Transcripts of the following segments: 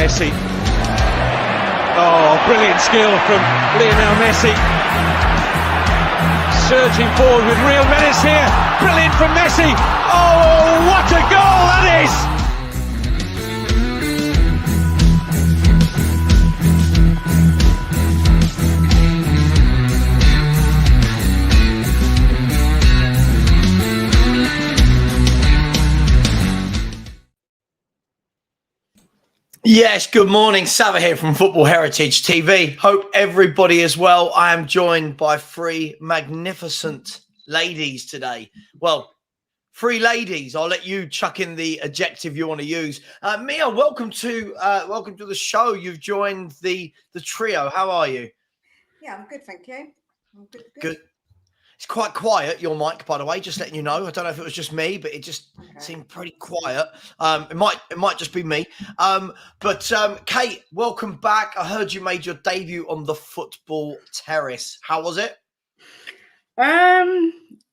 Messi. Oh, brilliant skill from Lionel Messi. Surging forward with real menace here. Brilliant from Messi. Oh, what a goal that is! Yes, good morning. Savva here from Football Heritage TV. Hope everybody is well. I am joined by three magnificent ladies today. Well, three ladies. I'll let you chuck in the adjective you want to use. Mia, welcome to the show. You've joined the trio. How are you? Yeah, I'm good, thank you. I'm Good. It's quite quiet, your mic, by the way, just letting you know. I don't know if it was just me, but it just seemed pretty quiet. It might just be me. But Kate, welcome back. I heard you made your debut on the football terrace. How was it?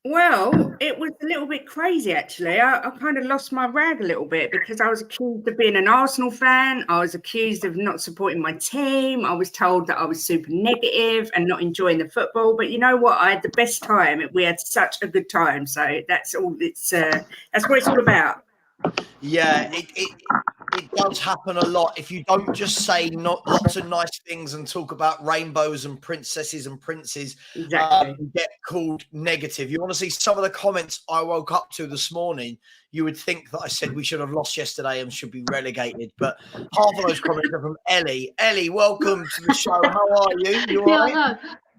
Well, it was a little bit crazy, actually. I kind of lost my rag a little bit because I was accused of being an Arsenal fan. I was accused of not supporting my team. I was told that I was super negative and not enjoying the football. But you know what? I had the best time. We had such a good time. So that's all. That's what it's all about. Yeah, it does happen a lot. If you don't just say not lots of nice things and talk about rainbows and princesses and princes, Exactly. you get called negative. You want to see some of the comments I woke up to this morning, you would think that I said we should have lost yesterday and should be relegated. But half of those comments are from Elly. Elly, welcome to the show. How are you? You all right? I know.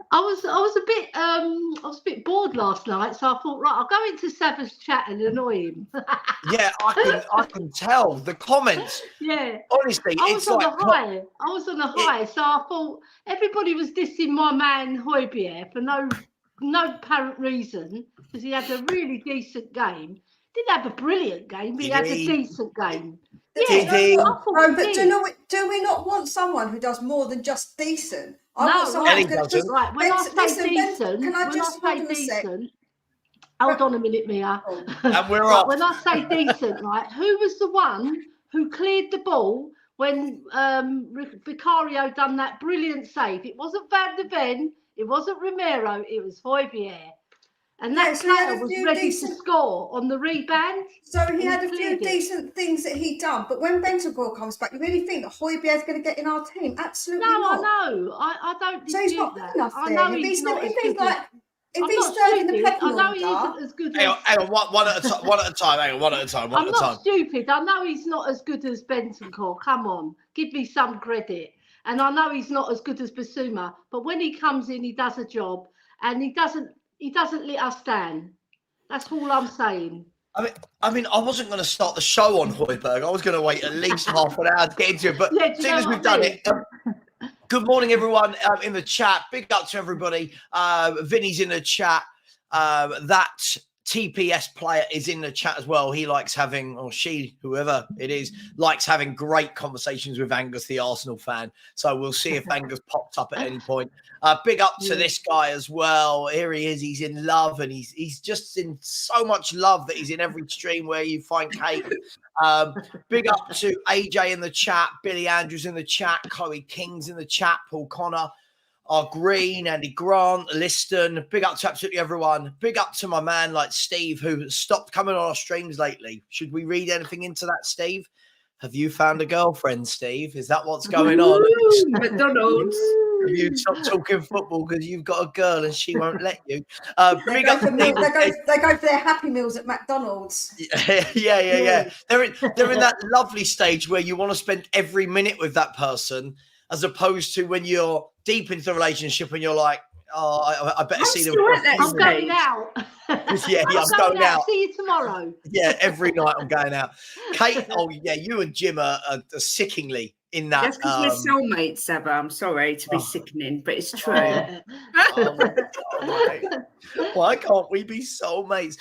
I was a bit bored last night, so I thought, right, I'll go into Savva's chat and annoy him. Yeah, I can tell the comments. Yeah, honestly, I was on a high, so I thought everybody was dissing my man Hojbjerg for no apparent reason because he had a really decent game. Didn't have a brilliant game, but he had a decent game. No, but do we not want someone who does more than just decent? Elly doesn't. Right, when I say decent, hold on a minute, Mia. And we're off. When I say decent, right, who was the one who cleared the ball when Vicario done that brilliant save? It wasn't Van der Ven, it wasn't Romero, it was Hojbjerg. And that player was ready to score on the rebound. So he had a few decent things that he'd done. But when Bentancur comes back, you really think that Hojbjerg's going to get in our team? Absolutely not. No, I know. I don't dispute that. So he's not good enough I know he's not as good as... If he's third in the pecking order... I know he isn't as good as... Hang on, one at a time. One at a time. Hang on, one at a time. I'm not stupid. I know he's not as good as Bentancur. Come on. Give me some credit. And I know he's not as good as Bissouma. But when he comes in, he does a job. And he doesn't let us down. That's all I'm saying. I mean, I wasn't going to start the show on Hojbjerg. I was going to wait at least half an hour to get into it. But as soon as we've done it, good morning, everyone in the chat. Big up to everybody. Vinny's in the chat. That TPS player is in the chat as well. He likes having, or she, whoever it is, likes having great conversations with Angus, the Arsenal fan. So we'll see if Angus popped up at any point. Big up to this guy as well. Here he is. He's in love, and he's just in so much love that he's in every stream where you find Kate. Big up to AJ in the chat, Billy Andrews in the chat, Chloe King's in the chat, Paul Connor, Green, Andy Grant, Liston. Big up to absolutely everyone. Big up to my man like Steve, who stopped coming on our streams lately. Should we read anything into that, Steve? Have you found a girlfriend, Steve? Is that what's going on? McDonald's. Have you stopped talking football because you've got a girl and she won't let you? They go for their Happy Meals at McDonald's. Yeah. They're in that lovely stage where you want to spend every minute with that person, as opposed to when you're deep into the relationship and you're like, oh, I better see them. I'm going out. I'm going out. See you tomorrow. Yeah, every night I'm going out. Kate, you and Jim are sickeningly in that. Just because we're soulmates, Savva. I'm sorry to be sickening, but it's true. Why can't we be soulmates?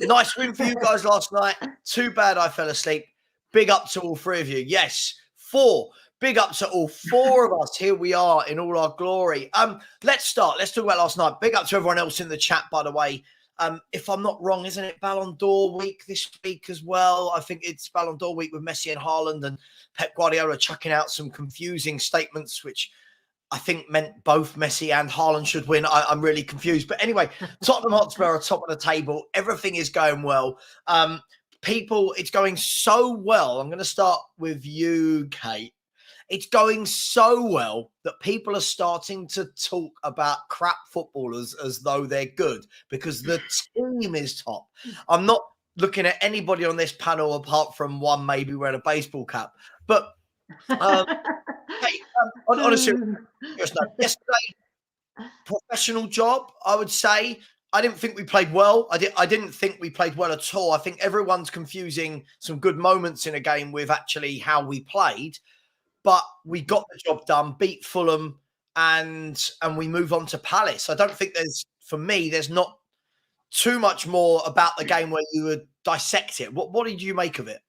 Nice win for you guys last night. Too bad I fell asleep. Big up to all three of you. Yes, 4. Big up to all 4 of us. Here we are in all our glory. Let's start. Let's talk about last night. Big up to everyone else in the chat, by the way. If I'm not wrong, isn't it Ballon d'Or week this week as well? I think it's Ballon d'Or week with Messi and Haaland, and Pep Guardiola chucking out some confusing statements, which I think meant both Messi and Haaland should win. I'm really confused. But anyway, Tottenham Hotspur are top of the table. Everything is going well. It's going so well. I'm going to start with you, Kate. It's going so well that people are starting to talk about crap footballers as though they're good because the team is top. I'm not looking at anybody on this panel apart from one maybe wearing a baseball cap. But hey, honestly, yesterday, professional job, I would say. I didn't think we played well. I didn't think we played well at all. I think everyone's confusing some good moments in a game with actually how we played. But we got the job done, beat Fulham, and we move on to Palace. I don't think there's not too much more about the game where you would dissect it. What did you make of it?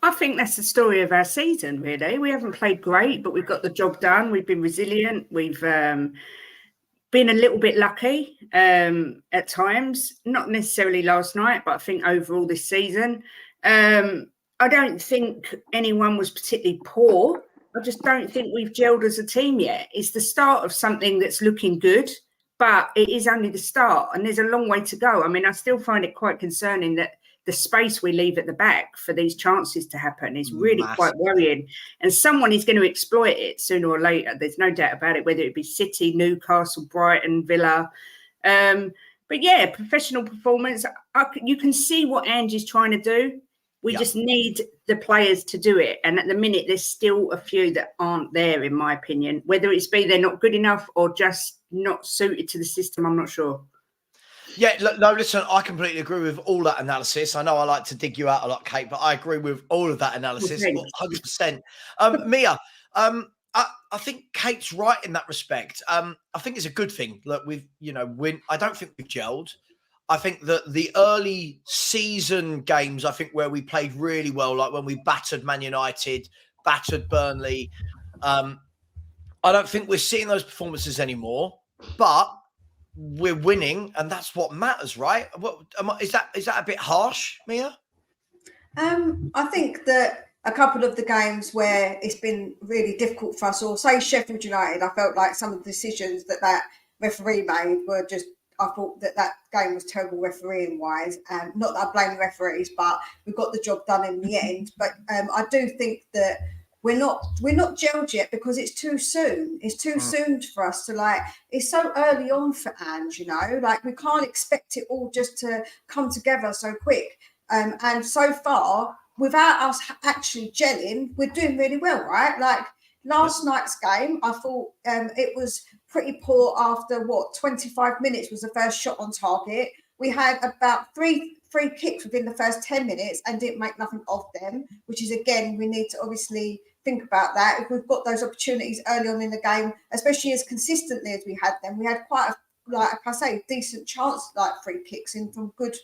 I think that's the story of our season, really. We haven't played great, but we've got the job done. We've been resilient. We've been a little bit lucky at times, not necessarily last night, but I think overall this season. I don't think anyone was particularly poor. I just don't think we've gelled as a team yet. It's the start of something that's looking good, but it is only the start, and there's a long way to go. I mean, I still find it quite concerning that the space we leave at the back for these chances to happen is really quite worrying. And someone is going to exploit it sooner or later. There's no doubt about it, whether it be City, Newcastle, Brighton, Villa. But yeah, professional performance. You can see what Ange's trying to do. We just need the players to do it. And at the minute, there's still a few that aren't there, in my opinion. Whether it's they're not good enough or just not suited to the system, I'm not sure. Yeah, no, listen, I completely agree with all that analysis. I know I like to dig you out a lot, Kate, but I agree with all of that analysis, 100%. Mia, I think Kate's right in that respect. I think it's a good thing. Look, I don't think we've gelled. I think that the early season games, I think where we played really well, like when we battered Man United, battered Burnley, I don't think we're seeing those performances anymore, but we're winning, and that's what matters, right? Is that a bit harsh, Mia? I think that a couple of the games where it's been really difficult for us, or say Sheffield United, I felt like some of the decisions that referee made were just, I thought that game was terrible refereeing wise. Not that I blame the referees, but we got the job done in the end. But I do think that we're not gelled yet because it's too soon. It's too soon for us to it's so early on for Ange, we can't expect it all just to come together so quick. And so far, without us actually gelling, we're doing really well, right? Like last night's game, I thought it was pretty poor after 25 minutes was the first shot on target. We had about three free kicks within the first 10 minutes and didn't make nothing of them, which is, again, we need to obviously think about that. If we've got those opportunities early on in the game, especially as consistently as we had them, we had quite decent chance, free kicks in from good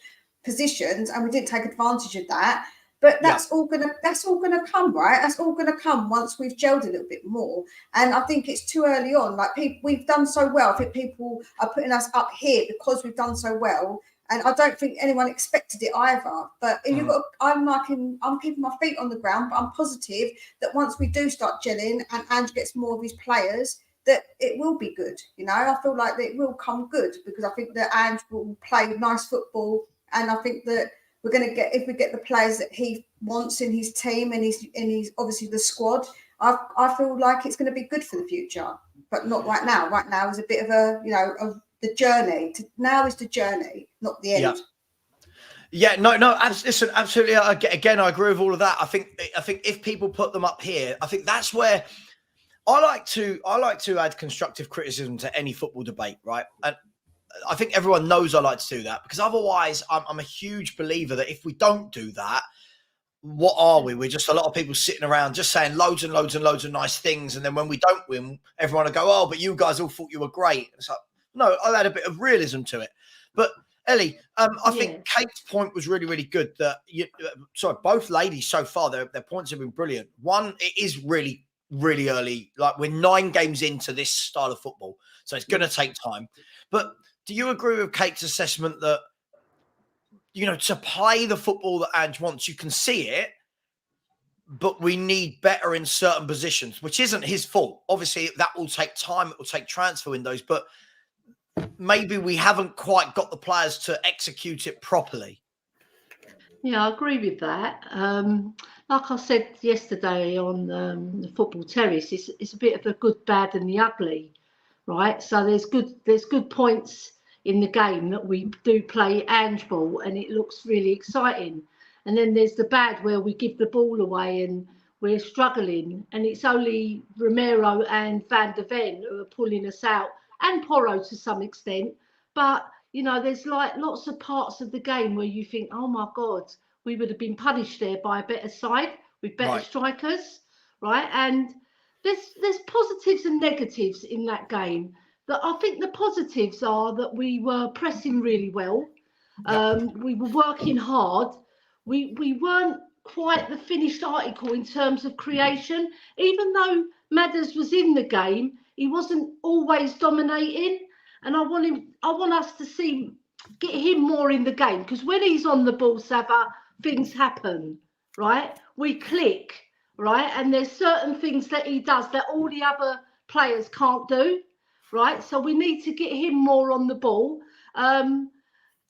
positions, and we didn't take advantage of that. But that's all gonna come, right? That's all gonna come once we've gelled a little bit more. And I think it's too early on. We've done so well. I think people are putting us up here because we've done so well. And I don't think anyone expected it either. But I'm keeping my feet on the ground, but I'm positive that once we do start gelling and Ange gets more of his players, that it will be good. I feel like that it will come good because I think that Ange will play nice football, and I think that we're going to get, if we get the players that he wants in his team and he's obviously the squad, I feel like it's going to be good for the future, but not right now. Right now is a bit of the journey. Now is the journey, not the end. Yeah, no. Listen, absolutely. Again, I agree with all of that. I think if people put them up here, I think that's where I like to add constructive criticism to any football debate, right? And I think everyone knows I like to do that because otherwise I'm a huge believer that if we don't do that, what are we? We're just a lot of people sitting around just saying loads and loads and loads of nice things. And then when we don't win, everyone will go, oh, but you guys all thought you were great. It's like, no, I'll add a bit of realism to it. But Ellie, I think Kate's point was really, really good. That both ladies so far, their points have been brilliant. One, it is really, really early. Like we're 9 games into this style of football. So it's going to take time. But do you agree with Kate's assessment that to play the football that Ange wants. You can see it, but we need better in certain positions, which isn't his fault. Obviously, that will take time. It will take transfer windows, but maybe we haven't quite got the players to execute it properly. Yeah, I agree with that. Like I said yesterday on the football terrace, it's a bit of the good, bad, and the ugly, right? So there's good points in the game that we do play Ange ball, and it looks really exciting. And then there's the bad where we give the ball away and we're struggling, and it's only Romero and Van de Ven who are pulling us out, and Porro to some extent. But there's like lots of parts of the game where you think, oh my God, we would have been punished there by a better side with better strikers, right? And there's positives and negatives in that game. That I think the positives are that we were pressing really well. We were working hard. We weren't quite the finished article in terms of creation. Even though Maddison was in the game, he wasn't always dominating. And I want us to get him more in the game, because when he's on the ball, Savva, things happen, right? We click, right? And there's certain things that he does that all the other players can't do, right? So we need to get him more on the ball.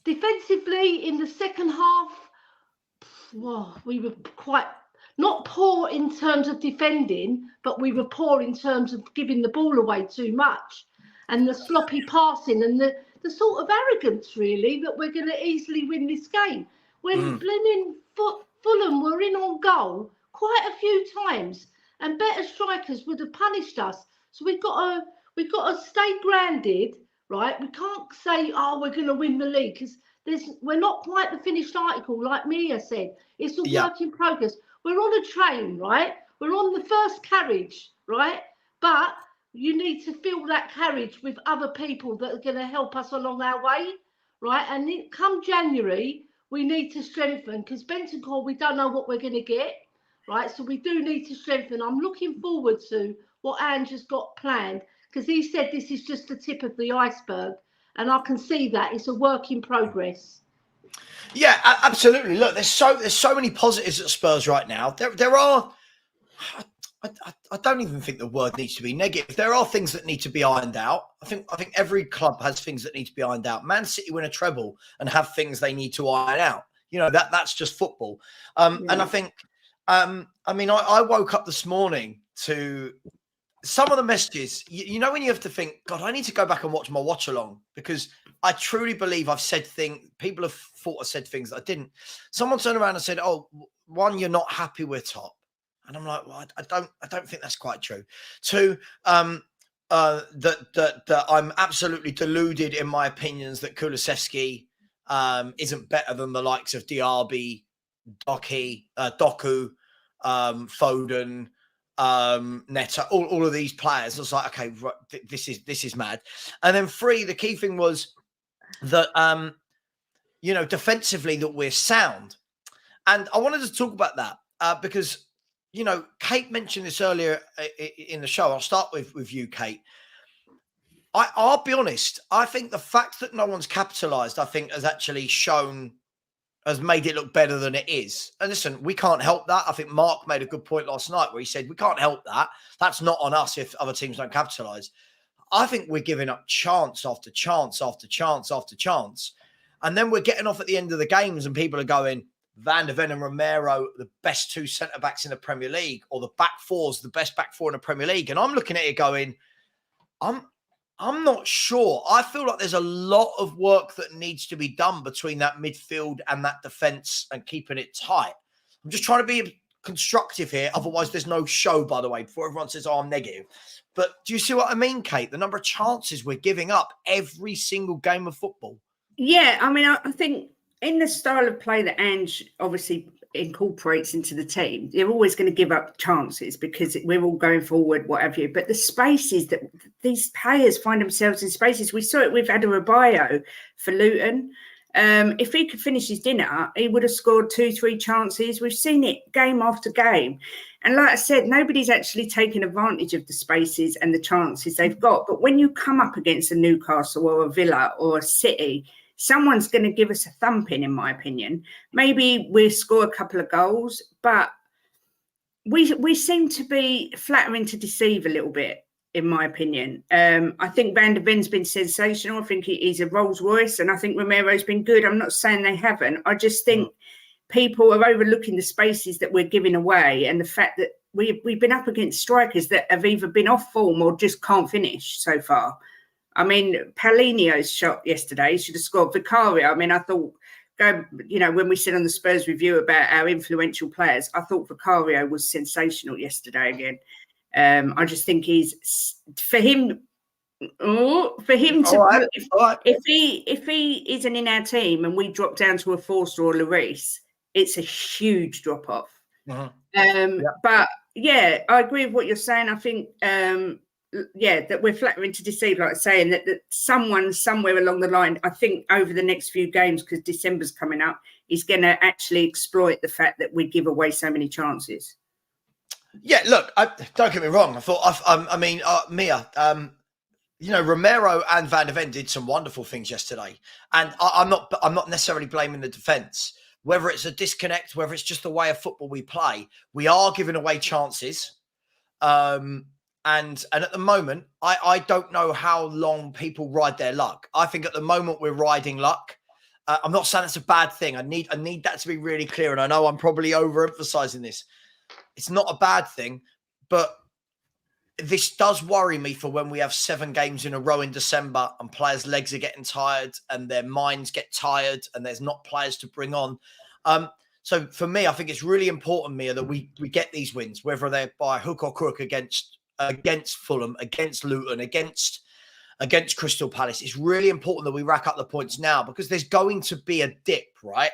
Defensively, in the second half, we were quite not poor in terms of defending, but we were poor in terms of giving the ball away too much. And the sloppy passing and the sort of arrogance, really, that we're going to easily win this game. When blaming Fulham were in on goal quite a few times, and better strikers would have punished us. So we've got to stay grounded, right? We can't say, we're going to win the league, because we're not quite the finished article, like Mia said. It's a work in progress. We're on a train, right? We're on the first carriage, right? But you need to fill that carriage with other people that are going to help us along our way, right? And come January, we need to strengthen, because Bentancur, we don't know what we're going to get, right? So we do need to strengthen. I'm looking forward to what Ange has got planned, because he said this is just the tip of the iceberg, and I can see that it's a work in progress. Yeah, absolutely. Look, there's so many positives at Spurs right now. There are. I don't even think the word needs to be negative. There are things that need to be ironed out. I think every club has things that need to be ironed out. Man City win a treble and have things they need to iron out. That's just football. And I think, I woke up this morning to some of the messages. When you have to think, God, I need to go back and watch my watch along, because I truly believe I've said things. People have thought I said things that I didn't. Someone turned around and said, "Oh, one, you're not happy with top." And I'm like, well, I don't think that's quite true. Two, that I'm absolutely deluded in my opinions that Kulusevski isn't better than the likes of Diaby, Doku, Foden, Neto, all of these players. I was like, okay, this is mad. And then three, the key thing was that defensively that we're sound, and I wanted to talk about that because. Kate mentioned this earlier in the show. I'll start with you, Kate. I'll be honest. I think the fact that no one's capitalised, has made it look better than it is. And listen, we can't help that. I think Mark made a good point last night where he said, we can't help that. That's not on us if other teams don't capitalise. I think we're giving up chance after chance after chance after chance. And then we're getting off at the end of the games and people are going, Van de Ven and Romero, the best two centre-backs in the Premier League, or the back four's the best back four in the Premier League. And I'm looking at it going, I'm not sure. I feel like there's a lot of work that needs to be done between that midfield and that defence and keeping it tight. I'm just trying to be constructive here. Otherwise, there's no show, by the way, before everyone says, I'm negative. But do you see what I mean, Kate? The number of chances we're giving up every single game of football. Yeah, I think in the style of play that Ange obviously incorporates into the team, they're always going to give up chances because we're all going forward, whatever. But the spaces that these players find themselves in spaces, we saw it with Adebayo for Luton. If he could finish his dinner, he would have scored 2-3 chances. We've seen it game after game. And like I said, nobody's actually taken advantage of the spaces and the chances they've got. But when you come up against a Newcastle or a Villa or a City, someone's going to give us a thumping, in my opinion. Maybe we'll score a couple of goals, but we seem to be flattering to deceive a little bit, in my opinion. I think Van der Ven's been sensational. I think he's a Rolls Royce, and I think Romero's been good. I'm not saying they haven't. I just think people are overlooking the spaces that we're giving away, and the fact that we've been up against strikers that have either been off form or just can't finish so far. I mean, Paulinho's shot yesterday should have scored. Vicario, I mean, I thought, when we said on the Spurs review about our influential players, I thought Vicario was sensational yesterday again. I just think for him to if he isn't in our team and we drop down to a Forster or Lloris, it's a huge drop off. But yeah, I agree with what you're saying. I think that we're flattering to deceive, like saying that someone somewhere along the line, I think over the next few games, because December's coming up, is going to actually exploit the fact that we give away so many chances. Yeah, look, don't get me wrong. I thought, Mia, Romero and Van der Ven did some wonderful things yesterday, and I'm not necessarily blaming the defence. Whether it's a disconnect, whether it's just the way of football we play, we are giving away chances. And at the moment, I don't know how long people ride their luck. I think at the moment we're riding luck. I'm not saying it's a bad thing. I need that to be really clear. And I know I'm probably overemphasizing this. It's not a bad thing, but this does worry me for when we have 7 games in a row in December and players' legs are getting tired and their minds get tired and there's not players to bring on. So for me, I think it's really important, Mia, that we get these wins, whether they're by hook or crook against Fulham, against Luton, against Crystal Palace. It's really important that we rack up the points now, because there's going to be a dip, right?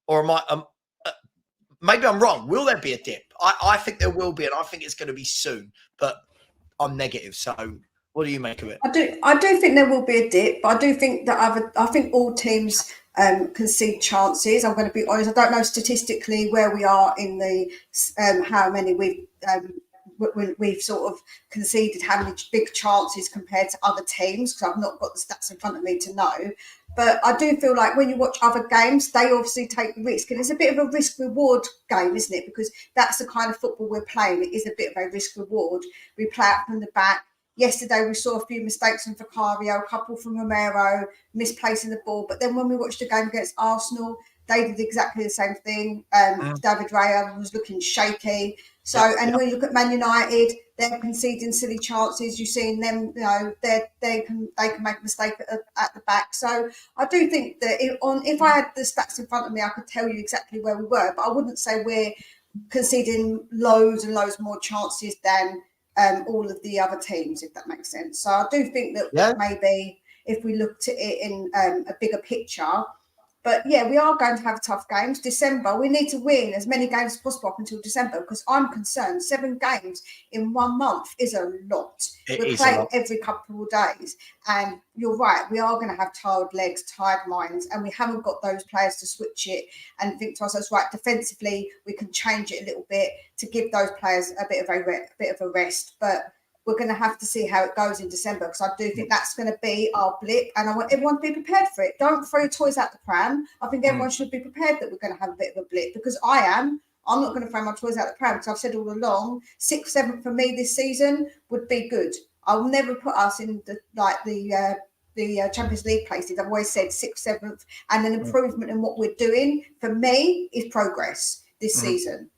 Or am I... maybe I'm wrong. Will there be a dip? I think there will be, and I think it's going to be soon. But I'm negative. So, what do you make of it? I do think there will be a dip, but I do think that I think all teams concede chances. I'm going to be honest. I don't know statistically where we are in the how many we've sort of conceded, how many big chances compared to other teams, because I've not got the stats in front of me to know. But I do feel like when you watch other games, they obviously take the risk. And it's a bit of a risk-reward game, isn't it? Because that's the kind of football we're playing. It is a bit of a risk-reward. We play out from the back. Yesterday, we saw a few mistakes from Vicario, a couple from Romero, misplacing the ball. But then when we watched the game against Arsenal, they did exactly the same thing. David Raya was looking shaky. So, and when you look at Man United, they're conceding silly chances. You've seen them, they can make a mistake at the back. So I do think that if I had the stats in front of me, I could tell you exactly where we were, but I wouldn't say we're conceding loads and loads more chances than all of the other teams, if that makes sense. So I do think that maybe if we looked at it in a bigger picture. But yeah, we are going to have tough games. December, we need to win as many games as possible up until December, because I'm concerned 7 games in 1 month is a lot. We're playing every couple of days. And you're right, we are going to have tired legs, tired minds, and we haven't got those players to switch it and think to ourselves, right, defensively, we can change it a little bit to give those players a bit of a rest. But we're going to have to see how it goes in December, because I do think that's going to be our blip, and I want everyone to be prepared for it. Don't throw your toys out the pram. I think everyone should be prepared that we're going to have a bit of a blip, because I am. I'm not going to throw my toys out the pram, because I've said all along, 6th, 7th for me this season would be good. I'll never put us in the Champions League places. I've always said 6th, 7th, and an improvement in what we're doing for me is progress this season.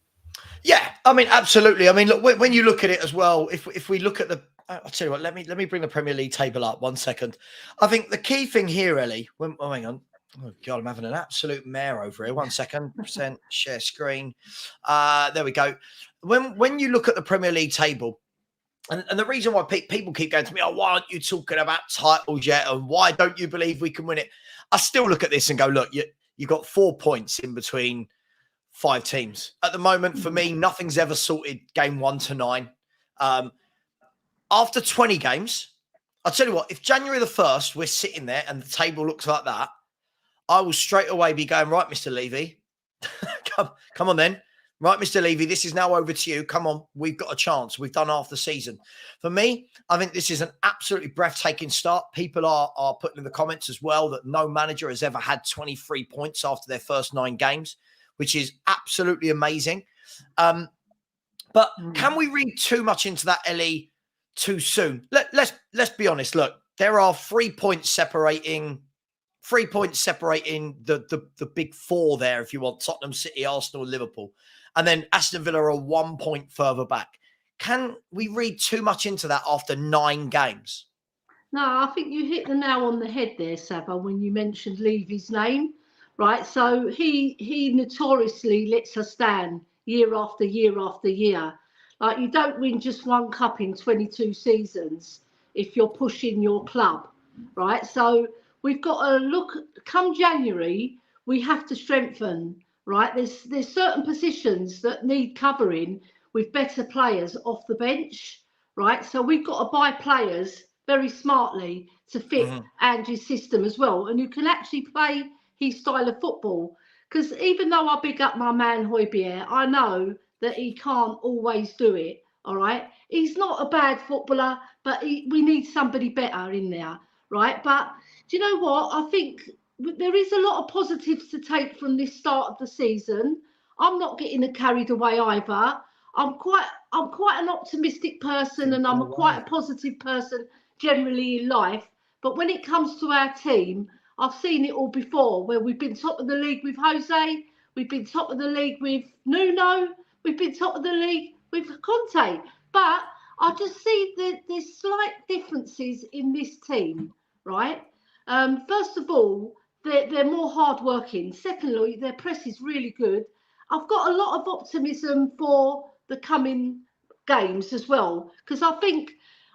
Yeah, I mean, absolutely. I mean, look, when you look at it as well, if we look at I'll tell you what, let me bring the Premier League table up 1 second. I think the key thing here, Elly, hang on. Oh, God, I'm having an absolute mare over here. 1 second, share screen. There we go. When you look at the Premier League table, and the reason why people keep going to me, why aren't you talking about titles yet? And why don't you believe we can win it? I still look at this and go, look, you got 4 points in between 5 teams. At the moment, for me, nothing's ever sorted game 1 to 9. After 20 games, I'll tell you what, if January the 1st, we're sitting there and the table looks like that, I will straight away be going, right, Mr. Levy, come on then. Right, Mr. Levy, this is now over to you. Come on, we've got a chance. We've done half the season. For me, I think this is an absolutely breathtaking start. People are putting in the comments as well that no manager has ever had 23 points after their first 9 games, which is absolutely amazing. But can we read too much into that, Ellie, too soon? Let's be honest. Look, there are 3 points separating the big 4 there, if you want: Tottenham, City, Arsenal, Liverpool. And then Aston Villa are 1 point further back. Can we read too much into that after 9 games? No, I think you hit the nail on the head there, Savva, when you mentioned Levy's name, right? So he notoriously lets us down year after year after year. Like, you don't win just 1 cup in 22 seasons if you're pushing your club, right? So we've got to look, come January, we have to strengthen. Right, there's certain positions that need covering with better players off the bench, right? So we've got to buy players very smartly to fit Andrew's system as well, and you can actually play his style of football. Because even though I big up my man Hojbjerg, I know that he can't always do it. All right, he's not a bad footballer, but we need somebody better in there, right? But do you know what? I think there is a lot of positives to take from this start of the season. I'm not getting carried away either. I'm quite an optimistic person, and I'm quite a positive person generally in life. But when it comes to our team, I've seen it all before, where we've been top of the league with Jose, we've been top of the league with Nuno, we've been top of the league with Conte. But I just see there's slight differences in this team, right? First of all, they're more hardworking. Secondly, their press is really good. I've got a lot of optimism for the coming games as well, because I think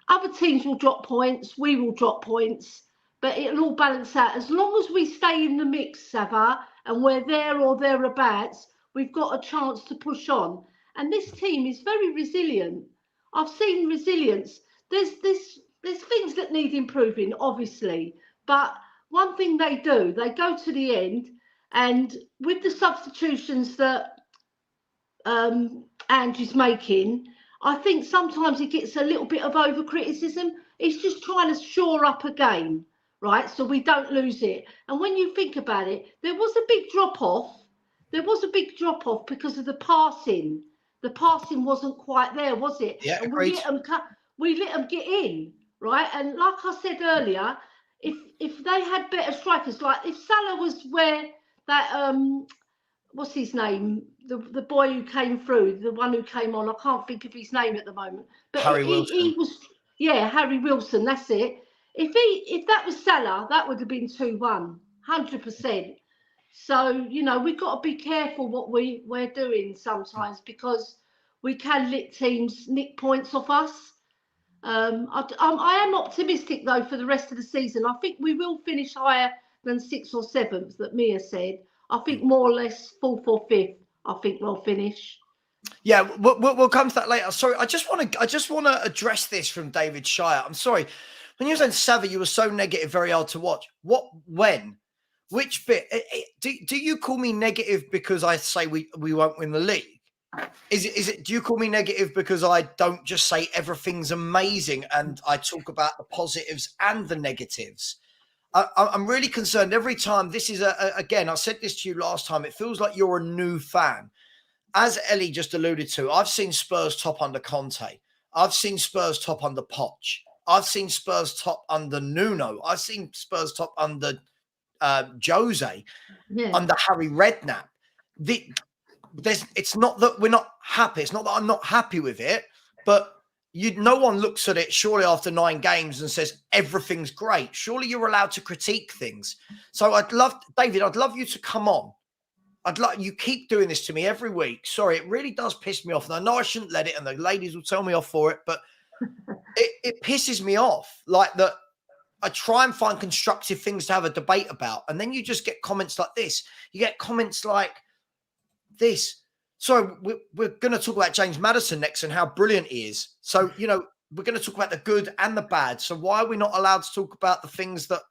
other teams will drop points, we will drop points, but it'll all balance out. As long as we stay in the mix, Savva, and we're there or thereabouts, we've got a chance to push on. And this team is very resilient. I've seen resilience. There's things that need improving, obviously, but one thing they do, they go to the end, and with the substitutions that Andrew's making, I think sometimes he gets a little bit of over-criticism. He's just trying to shore up a game, right, so we don't lose it. And when you think about it, there was a big drop-off. There was a big drop-off because of the passing. The passing wasn't quite there, was it? Yeah, and agreed. we let them get in, right? And like I said earlier, if they had better strikers, like if Salah was where that what's his name, the boy who came through, the one who came on, I can't think of his name at the moment, but Harry Wilson. He was, yeah, Harry Wilson, that's it. If that was Salah, that would have been 2-1, 100%. So, you know, we've got to be careful what we're doing sometimes, because we can let teams nick points off us. I am optimistic, though, for the rest of the season. I think we will finish higher than 6th or 7th, that Mia said. I think more or less 4th or 5th, I think we'll finish. Yeah, we'll come to that later. Sorry, I just want to address this from David Shire. I'm sorry. When you were saying Savva, you were so negative, very hard to watch. Which bit? Do you call me negative because I say we won't win the league? Is it? Do you call me negative because I don't just say everything's amazing and I talk about the positives and the negatives? I'm really concerned every time. This is again, I said this to you last time. It feels like you're a new fan. As Ellie just alluded to, I've seen Spurs top under Conte. I've seen Spurs top under Poch. I've seen Spurs top under Nuno. I've seen Spurs top under Jose, under Harry Redknapp. It's not that we're not happy. It's not that I'm not happy with it, but no one looks at it surely after 9 games and says everything's great. Surely you're allowed to critique things. So David, I'd love you to come on. You keep doing this to me every week. Sorry, it really does piss me off. And I know I shouldn't let it, and the ladies will tell me off for it, but it pisses me off. Like that, I try and find constructive things to have a debate about, and then you just get comments like this. You get comments like this. So we're going to talk about James Maddison next and how brilliant he is. So, you know, we're going to talk about the good and the bad. So why are we not allowed to talk about the things that...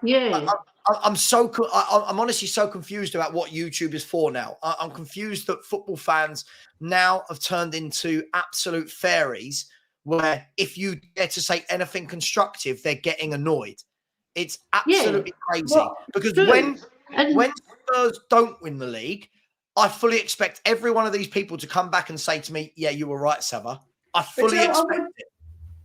Yeah. I'm honestly so confused about what YouTube is for now. I'm confused that football fans now have turned into absolute fairies, where if you dare to say anything constructive, they're getting annoyed. It's absolutely crazy. Because when Spurs don't win the league, I fully expect every one of these people to come back and say to me, "Yeah, you were right, Savva." I fully expect it.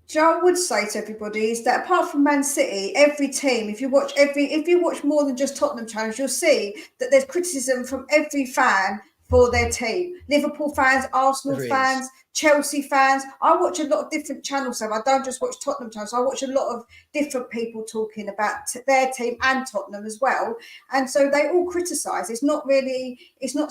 Joe would say to everybody is that apart from Man City, every team, if you watch more than just Tottenham channels, you'll see that there's criticism from every fan for their team. Liverpool fans, Arsenal fans, Chelsea fans. I watch a lot of different channels, so I don't just watch Tottenham channels. I watch a lot of different people talking about their team and Tottenham as well. And so they all criticise. It's not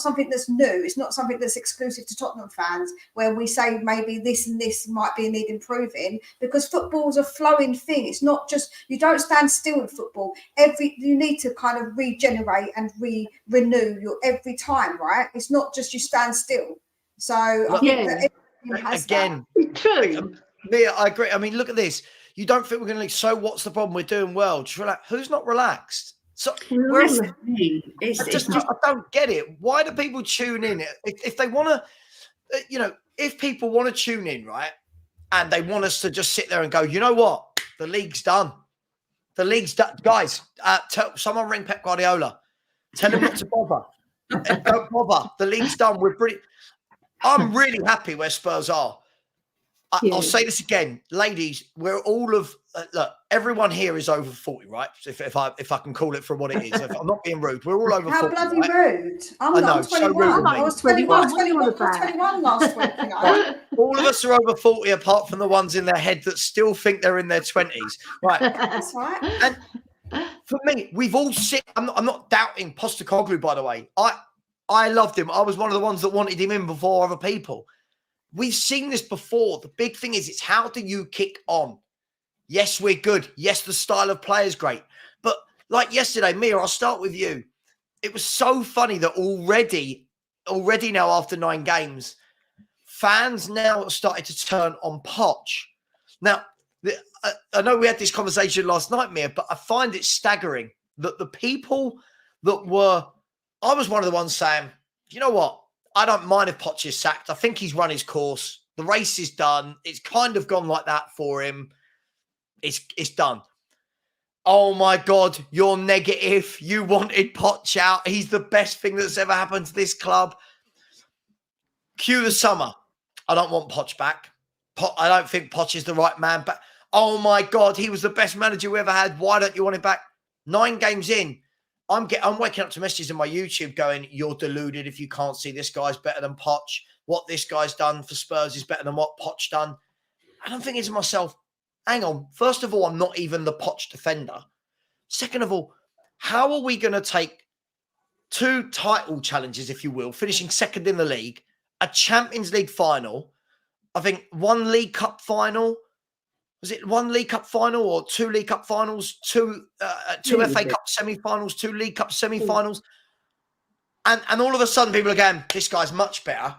something that's new. It's not something that's exclusive to Tottenham fans where we say maybe this and this might be a need improving, because football's a flowing thing. It's not just, you don't stand still in football. You need to kind of regenerate and renew your every time, right? It's not just you stand still. So I think that again, it's true. Mia, I agree. I mean, look at this. You don't think we're going to leave? So what's the problem? We're doing well. Just relax. Who's not relaxed? So I don't get it. Why do people tune in? If they want to, if people want to tune in, right, and they want us to just sit there and go, you know what? The league's done. The league's done. Guys, someone ring Pep Guardiola. Tell him not to bother. Don't bother. The league's done. I'm really happy where Spurs are. I'll say this again, ladies. We're all of look. Everyone here is over 40, right? If I can call it for what it is. If I'm not being rude, we're all over 40. How bloody right? rude! I'm not 21. I was 21 last week. All of us are over 40, apart from the ones in their head that still think they're in their 20s. Right. That's right. And for me, we've all seen. I'm not doubting Postecoglou, by the way. I loved him. I was one of the ones that wanted him in before other people. We've seen this before. The big thing is, it's how do you kick on? Yes, we're good. Yes, the style of play is great. But like yesterday, Mia, I'll start with you. It was so funny that already now after 9 games, fans now have started to turn on Poch. Now, I know we had this conversation last night, Mia, but I find it staggering that the people that were... I was one of the ones saying, you know what? I don't mind if Poch is sacked. I think he's run his course. The race is done. It's kind of gone like that for him. It's done. Oh, my God. You're negative. You wanted Poch out. He's the best thing that's ever happened to this club. Cue the summer. I don't want Poch back. I don't think Poch is the right man back. Oh, my God. He was the best manager we ever had. Why don't you want him back? 9 games in. I'm waking up to messages in my YouTube going, you're deluded if you can't see this guy's better than Poch. What this guy's done for Spurs is better than what Poch done. And I'm thinking to myself, hang on. First of all, I'm not even the Poch defender. Second of all, how are we going to take 2 title challenges, if you will, finishing second in the league, a Champions League final, I think 1 League Cup final, was it 1 League Cup final or 2 League Cup finals, 2 FA Cup semi-finals, 2 League Cup semi-finals? And all of a sudden people are going, this guy's much better.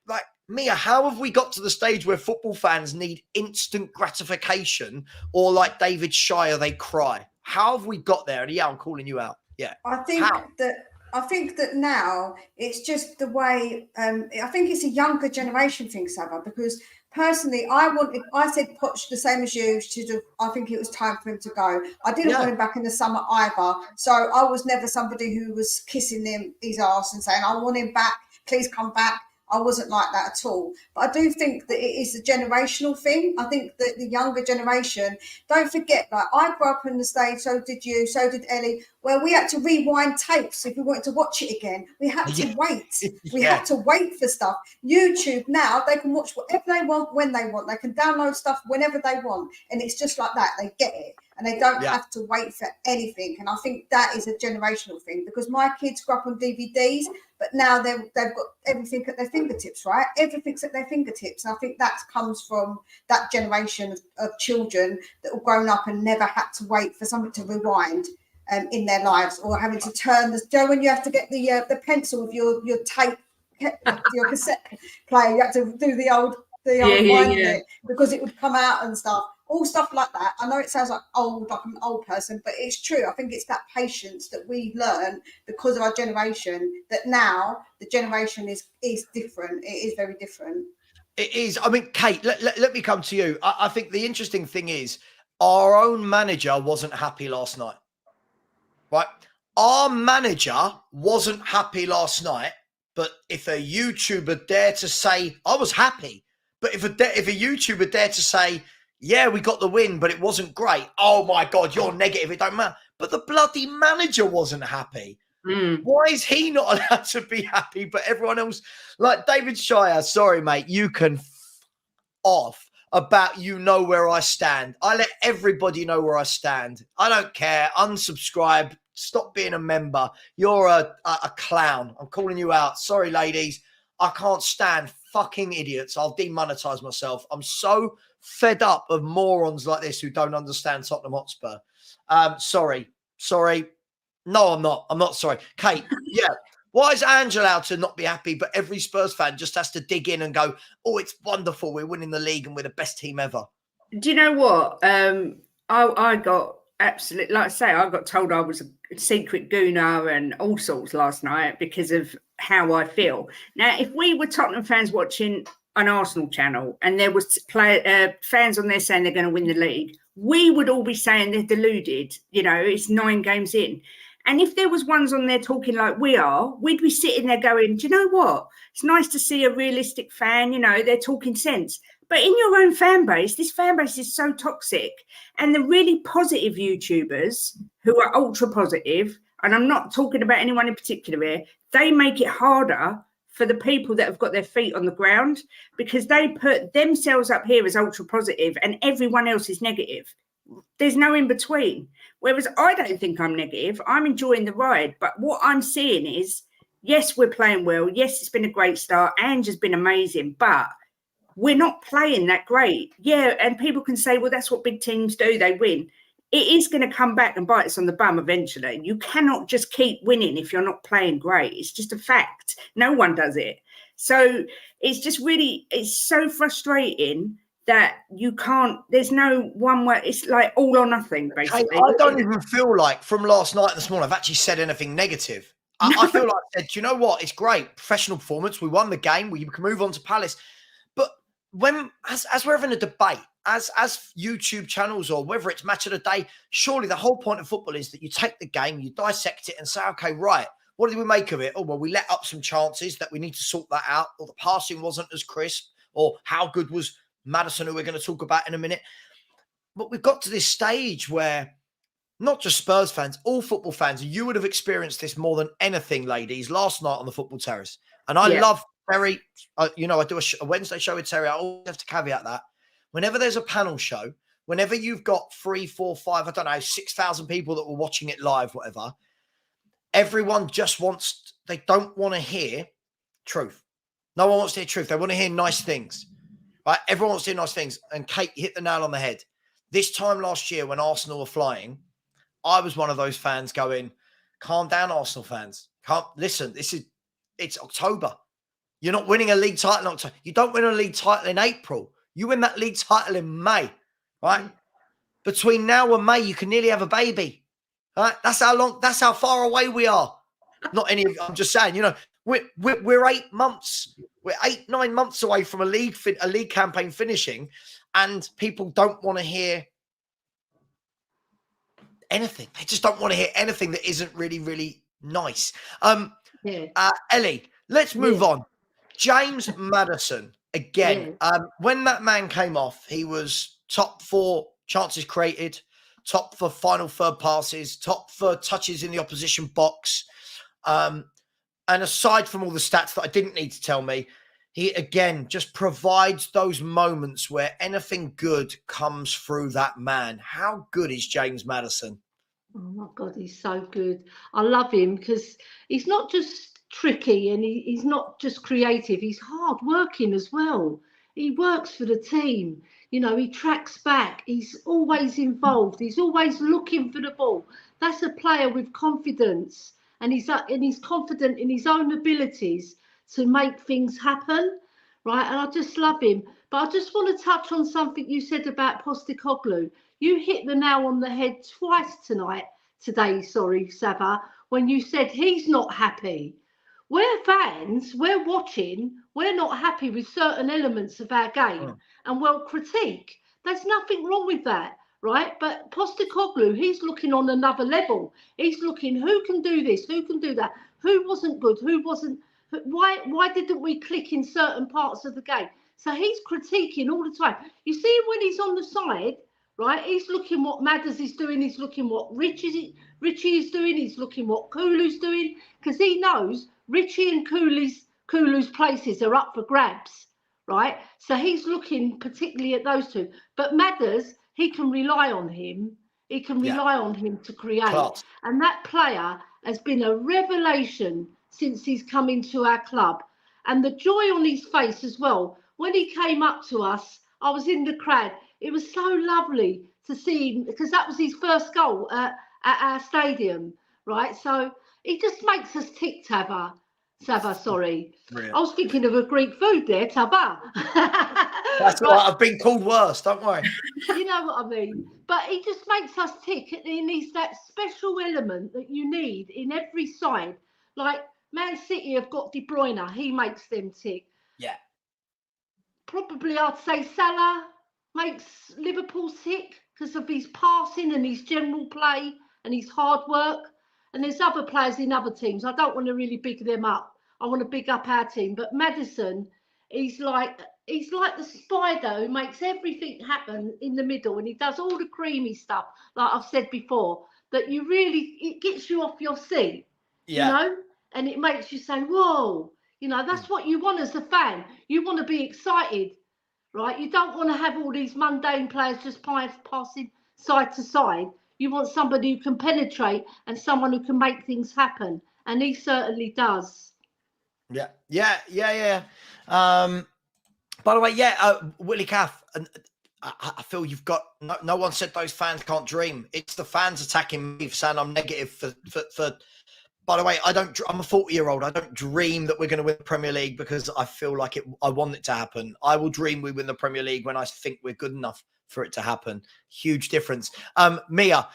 Like Mia, how have we got to the stage where football fans need instant gratification, or like David Shire, they cry? How have we got there? And yeah, I'm calling you out. Yeah. I think that now it's just the way, I think it's a younger generation thing, Savva, because personally, I said Poch the same as you. I think it was time for him to go. I didn't want him back in the summer either. So I was never somebody who was kissing his ass and saying, I want him back. Please come back. I wasn't like that at all. But I do think that it is a generational thing. I think that the younger generation, don't forget, like I grew up in the stage, so did you, so did Elly, where we had to rewind tapes if we wanted to watch it again. We had to wait. We had to wait for stuff. YouTube now, they can watch whatever they want, when they want. They can download stuff whenever they want. And it's just like that. They get it. And they don't have to wait for anything. And I think that is a generational thing, because my kids grew up on DVDs, but now they've got everything at their fingertips, right? Everything's at their fingertips. And I think that comes from that generation of children that have grown up and never had to wait for something to rewind in their lives, or having to turn when you have to get the pencil with your tape, your cassette player, you have to do the old wind bit because it would come out and stuff. all stuff like that. I know it sounds like I'm an old person, but it's true. I think it's that patience that we learn because of our generation, that now the generation is different. It is very different. It is. I mean, Kate, let me come to you. I think the interesting thing is our own manager wasn't happy last night, right? Our manager wasn't happy last night, but if a YouTuber dared to say, I was happy, but if a YouTuber dared to say, yeah, we got the win, but it wasn't great. Oh my God, you're negative. It don't matter. But the bloody manager wasn't happy. Why is he not allowed to be happy, but everyone else? Like David Shire, sorry, mate, you can off about you know where I stand. I let everybody know where I stand. I don't care. Unsubscribe. Stop being a member. You're a clown. I'm calling you out. Sorry, ladies. I can't stand fucking idiots. I'll demonetize myself. I'm so fed up of morons like this who don't understand Tottenham Hotspur. Sorry. No, I'm not. I'm not sorry. Kate, yeah. Why is Angela allowed to not be happy, but every Spurs fan just has to dig in and go, oh, it's wonderful. We're winning the league and we're the best team ever. Do you know what? I got absolutely, like I say, I got told I was a secret gooner and all sorts last night because of how I feel. Now, if we were Tottenham fans watching an Arsenal channel and there was fans on there saying they're going to win the league, we would all be saying they're deluded. You know, it's 9 games in. And if there was ones on there talking like we are, we'd be sitting there going, do you know what? It's nice to see a realistic fan, you know, they're talking sense. But in your own fan base, this fan base is so toxic. And the really positive YouTubers who are ultra positive, and I'm not talking about anyone in particular here, they make it harder for the people that have got their feet on the ground because they put themselves up here as ultra positive and everyone else is negative. There's no in between. Whereas I don't think I'm negative. I'm enjoying the ride. But what I'm seeing is, yes, we're playing well. Yes, it's been a great start. Ange has been amazing. But we're not playing that great. Yeah, and people can say, well, that's what big teams do. They win. It is going to come back and bite us on the bum eventually. You cannot just keep winning if you're not playing great. It's just a fact. No one does it. So it's just really, it's so frustrating that you can't, there's no one way, it's like all or nothing, basically. I don't even feel like from last night and this morning, I've actually said anything negative. I feel like I said, do you know what? It's great. Professional performance. We won the game. We can move on to Palace. But when, as we're having a debate, as YouTube channels or whether it's match of the day, surely the whole point of football is that you take the game, you dissect it and say, okay, right, what did we make of it? Oh, well, we let up some chances that we need to sort that out, or the passing wasn't as crisp, or how good was Maddison, who we're going to talk about in a minute. But we've got to this stage where not just Spurs fans, all football fans, you would have experienced this more than anything, ladies, last night on the football terrace. And I love Terry. You know, I do a Wednesday show with Terry. I always have to caveat that. Whenever there's a panel show, whenever you've got 3, 4, 5, I don't know, 6,000 people that were watching it live, whatever, everyone just wants, they don't want to hear truth. No one wants to hear truth. They want to hear nice things. Right? Everyone wants to hear nice things. And Kate hit the nail on the head. This time last year when Arsenal were flying, I was one of those fans going, calm down, Arsenal fans. Listen, it's October. You're not winning a league title in October. You don't win a league title in April. You win that league title in May, right? Between now and May, you can nearly have a baby. Right? That's how far away we are. Not any of, I'm just saying, you know, we're 8 months. We're 8-9 months away from a league campaign finishing, and people don't want to hear anything. They just don't want to hear anything that isn't really, really nice. Ellie, let's move on. James Maddison, again, when that man came off, he was top 4 chances created, top for final third passes, top for touches in the opposition box. And aside from all the stats that I didn't need to tell me, he, again, just provides those moments where anything good comes through that man. How good is James Maddison? Oh, my God, he's so good. I love him because he's not just tricky and he's not just creative. He's hard working as well. He works for the team. You know, he tracks back. He's always involved. He's always looking for the ball. That's a player with confidence. And he's confident in his own abilities to make things happen, right? And I just love him. But I just want to touch on something you said about Postecoglou. You hit the nail on the head twice today, Savva, when you said he's not happy. We're fans, we're watching, we're not happy with certain elements of our game, and we'll critique. There's nothing wrong with that, right? But Postecoglou, he's looking on another level. He's looking, who can do this, who can do that, who wasn't good, who wasn't, why didn't we click in certain parts of the game? So he's critiquing all the time. You see when he's on the side, right, he's looking what Maddison is doing, he's looking what Richie is doing, he's looking what Kulu's doing, because he knows Richie and Kulu's places are up for grabs, right? So he's looking particularly at those two. But Maddison, he can rely on him. He can rely on him to create. Class. And that player has been a revelation since he's come into our club. And the joy on his face as well. When he came up to us, I was in the crowd. It was so lovely to see him, because that was his first goal at our stadium, right? So he just makes us tick, Savva, sorry. Brilliant. I was thinking of a Greek food there, Taba. That's right. I've been called worse, don't worry. You know what I mean? But he just makes us tick. He needs that special element that you need in every side. Like Man City have got De Bruyne. He makes them tick. Yeah. Probably I'd say Salah makes Liverpool tick because of his passing and his general play and his hard work. And there's other players in other teams. I don't want to really big them up. I want to big up our team. But Maddison, he's like the spider who makes everything happen in the middle, and he does all the creamy stuff, like I've said before, that it gets you off your seat, you know, and it makes you say, whoa, you know, that's what you want as a fan. You want to be excited, right? You don't want to have all these mundane players just passing side to side. You want somebody who can penetrate and someone who can make things happen. And he certainly does. Yeah. By the way, Willie Caff, I feel you've got, no one said those fans can't dream. It's the fans attacking me for saying I'm negative for by the way, I'm a 40-year-old. I don't dream that we're going to win the Premier League because I feel like I want it to happen. I will dream we win the Premier League when I think we're good enough for it to happen. Huge difference. Mia,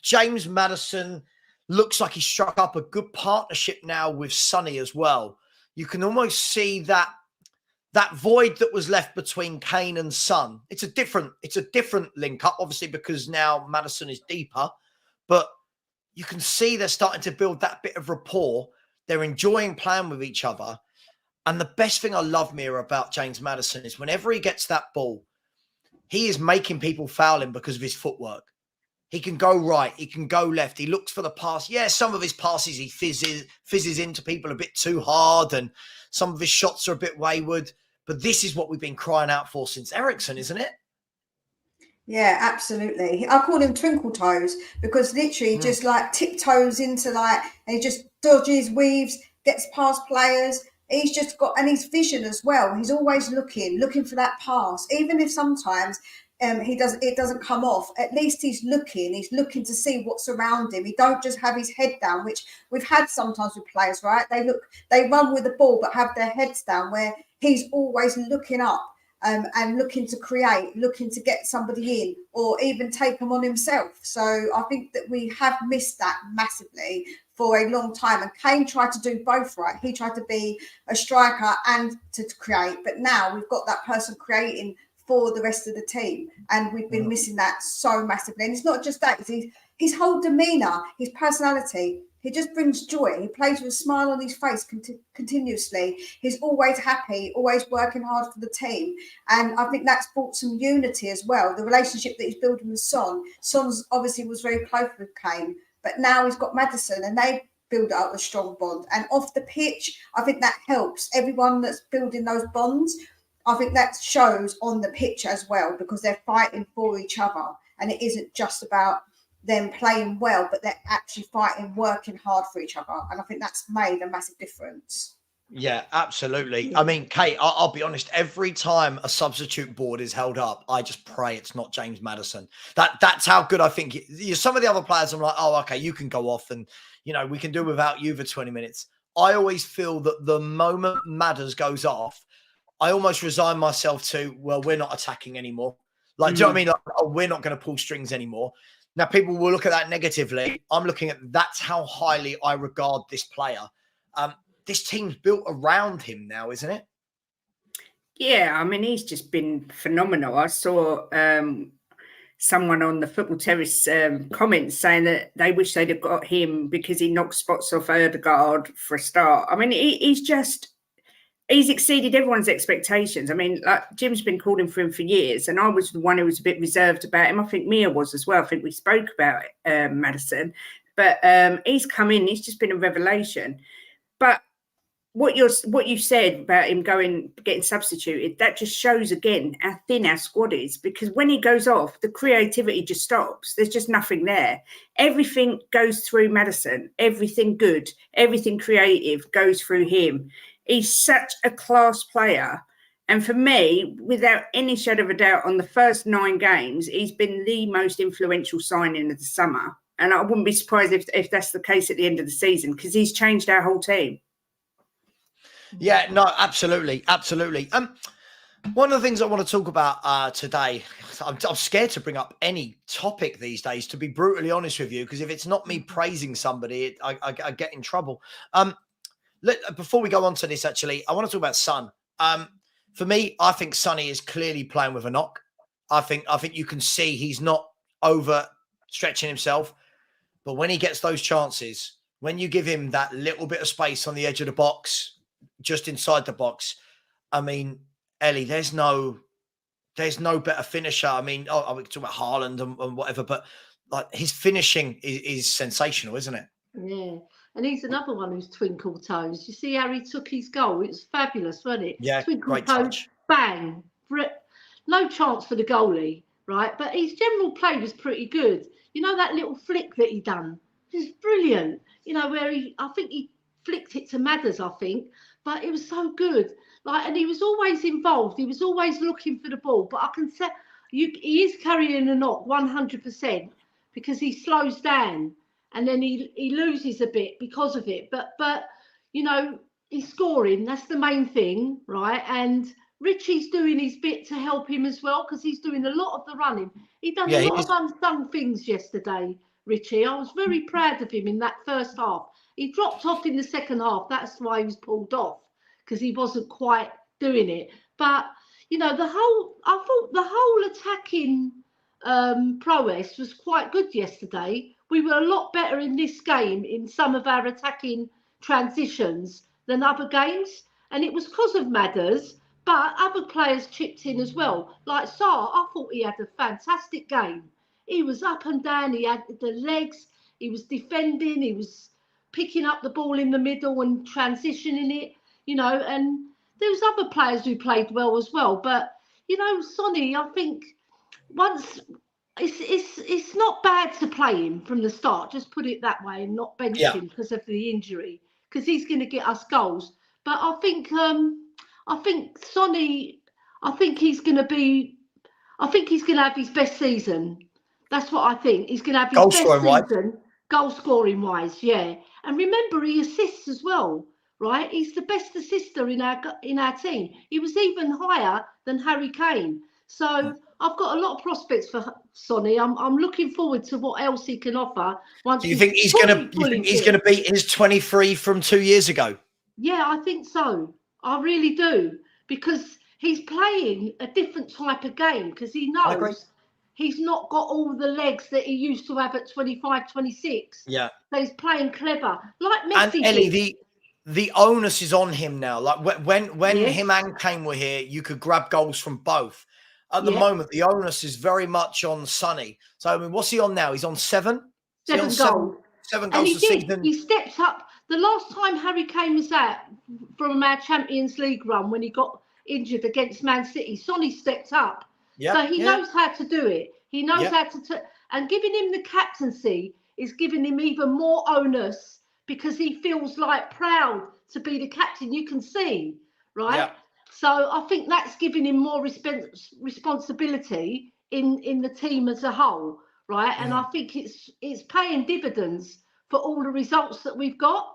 James Maddison looks like he struck up a good partnership now with Sonny as well. You can almost see that void that was left between Kane and Son. It's a different link up, obviously, because now Maddison is deeper, but you can see they're starting to build that bit of rapport. They're enjoying playing with each other. And the best thing I love, Mia, about James Maddison is whenever he gets that ball, he is making people foul him because of his footwork. He can go right. He can go left. He looks for the pass. Yeah, some of his passes, he fizzes into people a bit too hard, and some of his shots are a bit wayward. But this is what we've been crying out for since Eriksen, isn't it? Yeah, absolutely. I call him Twinkle Toes because literally just like tiptoes into and he just dodges, weaves, gets past players. He's just got, and his vision as well. He's always looking for that pass, even if sometimes it doesn't come off. At least he's looking to see what's around him. He don't just have his head down, which we've had sometimes with players, right? They run with the ball but have their heads down, where he's always looking up and looking to create, looking to get somebody in or even take them on himself. So I think that we have missed that massively for a long time. And Kane tried to do both, right? He tried to be a striker and to create, but now we've got that person creating for the rest of the team, and we've been missing that so massively. And it's not just that, it's his whole demeanour, his personality. He just brings joy. He plays with a smile on his face continuously. He's always happy, always working hard for the team. And I think that's brought some unity as well. The relationship that he's building with Son. Son's obviously was very close with Kane, but now he's got Maddison and they build up a strong bond. And off the pitch, I think that helps. Everyone that's building those bonds, I think that shows on the pitch as well, because they're fighting for each other. And it isn't just about them playing well, but they're actually fighting, working hard for each other. And I think that's made a massive difference. Yeah, absolutely. I mean, Kate, I'll be honest, every time a substitute board is held up, I just pray it's not James Maddison. That's how good I think some of the other players, I'm like, oh, okay, you can go off and, we can do without you for 20 minutes. I always feel that the moment Madders goes off, I almost resign myself to, well, we're not attacking anymore. Like, do you know what I mean? Like, oh, we're not going to pull strings anymore. Now, people will look at that negatively. I'm looking at that's how highly I regard this player. This team's built around him now, isn't it? Yeah, I mean, he's just been phenomenal. I saw someone on the Football Terrace comments saying that they wish they'd have got him because he knocked spots off Ødegaard for a start. I mean, he's exceeded everyone's expectations. I mean, like Jim's been calling for him for years, and I was the one who was a bit reserved about him. I think Mia was as well. I think we spoke about Maddison, but he's come in. He's just been a revelation. But what you said about him getting substituted, that just shows again how thin our squad is, because when he goes off, the creativity just stops. There's just nothing there. Everything goes through Maddison. Everything good, everything creative goes through him. He's such a class player. And for me, without any shadow of a doubt, on the first 9 games, he's been the most influential signing of the summer. And I wouldn't be surprised if that's the case at the end of the season, because he's changed our whole team. Yeah, no, absolutely. Absolutely. One of the things I want to talk about today, I'm scared to bring up any topic these days, to be brutally honest with you, because if it's not me praising somebody, I get in trouble. Before we go on to this, actually, I want to talk about Son. For me, I think Sonny is clearly playing with a knock. I think you can see he's not overstretching himself, but when he gets those chances, when you give him that little bit of space on the edge of the box, just inside the box, I mean, Ellie, there's no better finisher. I mean, we can talk about Haaland and whatever, but like his finishing is sensational, isn't it? Yeah. And he's another one who's twinkle toes. You see how he took his goal? It was fabulous, wasn't it? Yeah, twinkle great toes, touch. Bang. No chance for the goalie, right? But his general play was pretty good. You know, that little flick that he done? It was brilliant. You know, where I think he flicked it to Maddison, I think. But it was so good. Like, and he was always involved. He was always looking for the ball. But I can say he is carrying a knock 100% because he slows down. And then he loses a bit because of it. But you know, he's scoring. That's the main thing, right? And Richie's doing his bit to help him as well, because he's doing a lot of the running. He done a lot of unsung things yesterday, Richie. I was very proud of him in that first half. He dropped off in the second half. That's why he was pulled off, because he wasn't quite doing it. But, you know, I thought the whole attacking prowess was quite good yesterday. We were a lot better in this game in some of our attacking transitions than other games. And it was because of Madders, but other players chipped in as well. Like Sarr, I thought he had a fantastic game. He was up and down. He had the legs. He was defending. He was picking up the ball in the middle and transitioning it, you know. And there was other players who played well as well. But, you know, Sonny, I think once... It's not bad to play him from the start, just put it that way, and not bench him because of the injury, because he's going to get us goals. But I think Sonny, I think he's going to have his best season. That's what I think. He's going to have his best season, goal scoring wise, yeah. And remember, he assists as well, right? He's the best assister in our team. He was even higher than Harry Kane. So I've got a lot of prospects for Sonny. I'm looking forward to what else he can offer. Do you think he's going to beat his 23 from 2 years ago? Yeah, I think so. I really do, because he's playing a different type of game, because he knows he's not got all the legs that he used to have at 25, 26. Yeah. So he's playing clever, like Messi. And Ellie, the onus is on him now. Like when him and Kane were here, you could grab goals from both. At the moment, the onus is very much on Sonny. So, I mean, what's he on now? He's on 7? Seven goals. 7 goals a season. He stepped up. The last time Harry Kane was out from our Champions League run, when he got injured against Man City, Sonny stepped up. So he knows how to do it. He knows how to... And giving him the captaincy is giving him even more onus, because he feels like proud to be the captain. You can see, right? Yeah. So I think that's giving him more responsibility in the team as a whole, right? And I think it's paying dividends for all the results that we've got.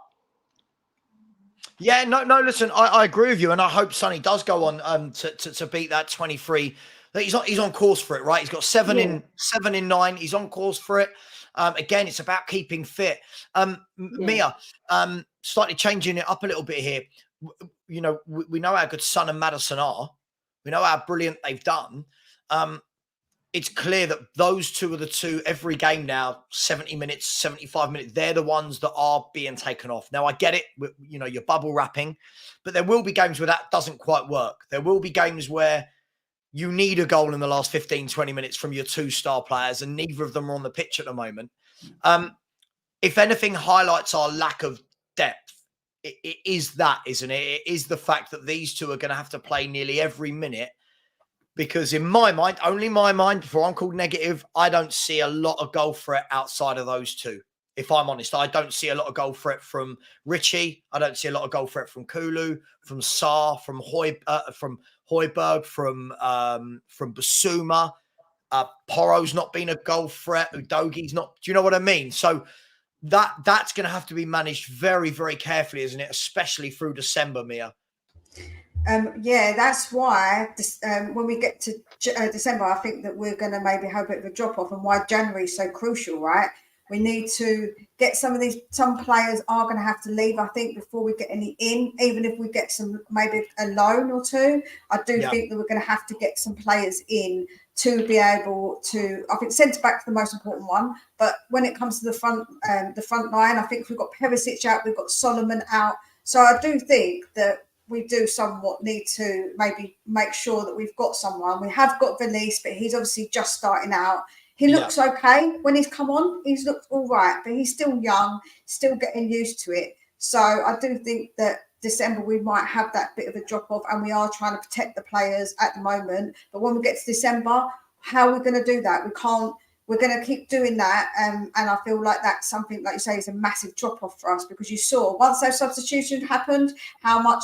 Yeah, no. Listen, I agree with you, and I hope Sonny does go on to beat that 23. He's on course for it, right? He's got seven in 9. He's on course for it. Again, it's about keeping fit. Mia, slightly changing it up a little bit here. We know how good Son and Maddison are. We know how brilliant they've done. It's clear that those two are the two every game now, 70 minutes, 75 minutes. They're the ones that are being taken off. Now, I get it. You're bubble wrapping, but there will be games where that doesn't quite work. There will be games where you need a goal in the last 15, 20 minutes from your 2 star players, and neither of them are on the pitch at the moment. If anything highlights our lack of depth, it is that, isn't it? It is the fact that these two are going to have to play nearly every minute. Because in my mind, only my mind, before I'm called negative, I don't see a lot of goal threat outside of those two. If I'm honest, I don't see a lot of goal threat from Richie. I don't see a lot of goal threat from Kulu, from Sarr, from Hojbjerg, from Basuma. Porro's not been a goal threat. Udogi's not. Do you know what I mean? So that's going to have to be managed very, very carefully, isn't it? Especially through December, Mia. That's why when we get to December, I think that we're going to maybe have a bit of a drop off, and why January is so crucial, right? We need to get some players are going to have to leave, I think, before we get any in, even if we get maybe a loan or two. I do think that we're going to have to get some players in to be able to, I think centre back's the most important one, but when it comes to the front line, I think we've got Perisic out, we've got Solomon out. So I do think that we do somewhat need to maybe make sure that we've got someone. We have got Valise, but he's obviously just starting out. He looks okay when he's come on. He's looked all right, but he's still young, still getting used to it. So I do think that December we might have that bit of a drop-off, and we are trying to protect the players at the moment. But when we get to December, how are we going to do that? We can't. We're going to keep doing that, and I feel like that's something, like you say, is a massive drop-off for us, because you saw once those substitutions happened, how much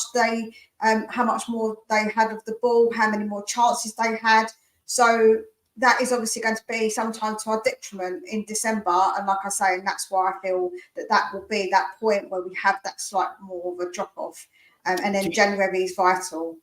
more they had of the ball, how many more chances they had. So that is obviously going to be sometimes to our detriment in December, and like I say, and that's why I feel that will be that point where we have that slight more of a drop-off, and then January is vital.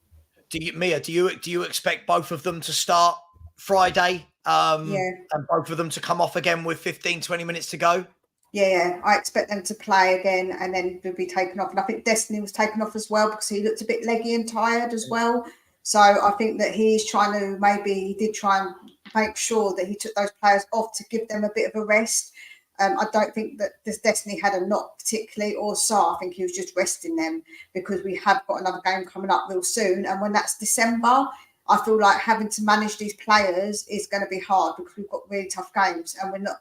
Do you expect both of them to start Friday? And both of them to come off again with 15, 20 minutes to go? Yeah, I expect them to play again and then they'll be taken off. And I think Destiny was taken off as well because he looked a bit leggy and tired as well. So I think that he did try and make sure that he took those players off to give them a bit of a rest. I don't think that this Destiny had a knock particularly, or Sarr. I think he was just resting them because we have got another game coming up real soon. And when that's December, I feel like having to manage these players is going to be hard because we've got really tough games and we're not.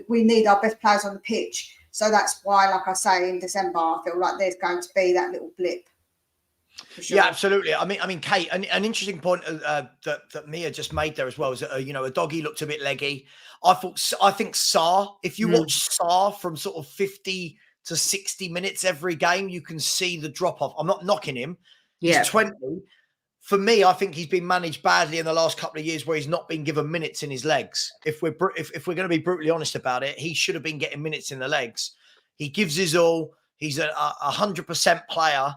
We need our best players on the pitch. So that's why, like I say, in December, I feel like there's going to be that little blip. Sure. Yeah, absolutely. I mean, Kate, an interesting point that Mia just made there as well is that a doggy looked a bit leggy. I think Sarr. If you watch Sarr from sort of 50 to 60 minutes every game, you can see the drop off. I'm not knocking him. He's 20. For me, I think he's been managed badly in the last couple of years where he's not been given minutes in his legs. If we're going to be brutally honest about it, he should have been getting minutes in the legs. He gives his all. He's a 100% player.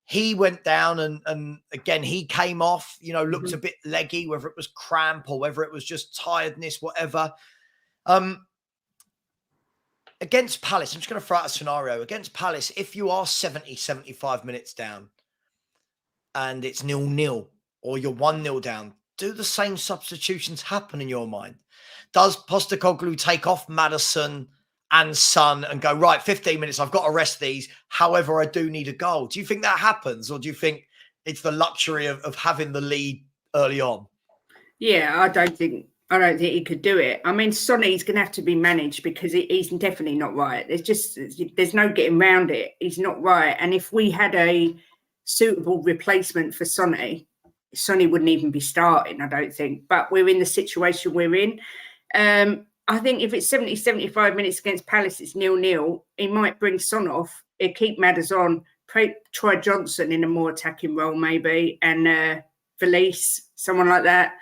He went down and again, he came off, looked a bit leggy, whether it was cramp or whether it was just tiredness, whatever. Against Palace, I'm just going to throw out a scenario. Against Palace, if you are 70, 75 minutes down, and it's 0-0 or you're 1-0 down, do the same substitutions happen in your mind? Does Postecoglou take off Maddison and Son and go, right, 15 minutes, I've got to rest these. However, I do need a goal. Do you think that happens? Or do you think it's the luxury of having the lead early on? Yeah, I don't think he could do it. I mean, Sonny's going to have to be managed because he's definitely not right. There's no getting around it. He's not right. And if we had a suitable replacement for Sonny wouldn't even be starting, I don't think. But we're in the situation we're in. I think if it's 70, 75 minutes against Palace, it's 0-0. He might bring Son off. He'll keep Maddison on. Try Johnson in a more attacking role, maybe, and Valise, someone like that.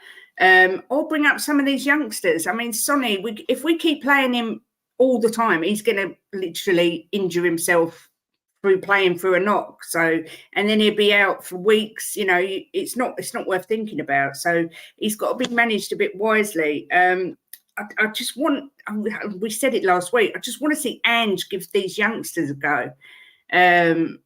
Or bring up some of these youngsters. I mean, Sonny, if we keep playing him all the time, he's going to literally injure himself through playing through a knock. So, and then he'll be out for weeks. You know, it's not worth thinking about. So he's got to be managed a bit wisely. I just want, we said it last week, I just want to see Ange give these youngsters a go. I'm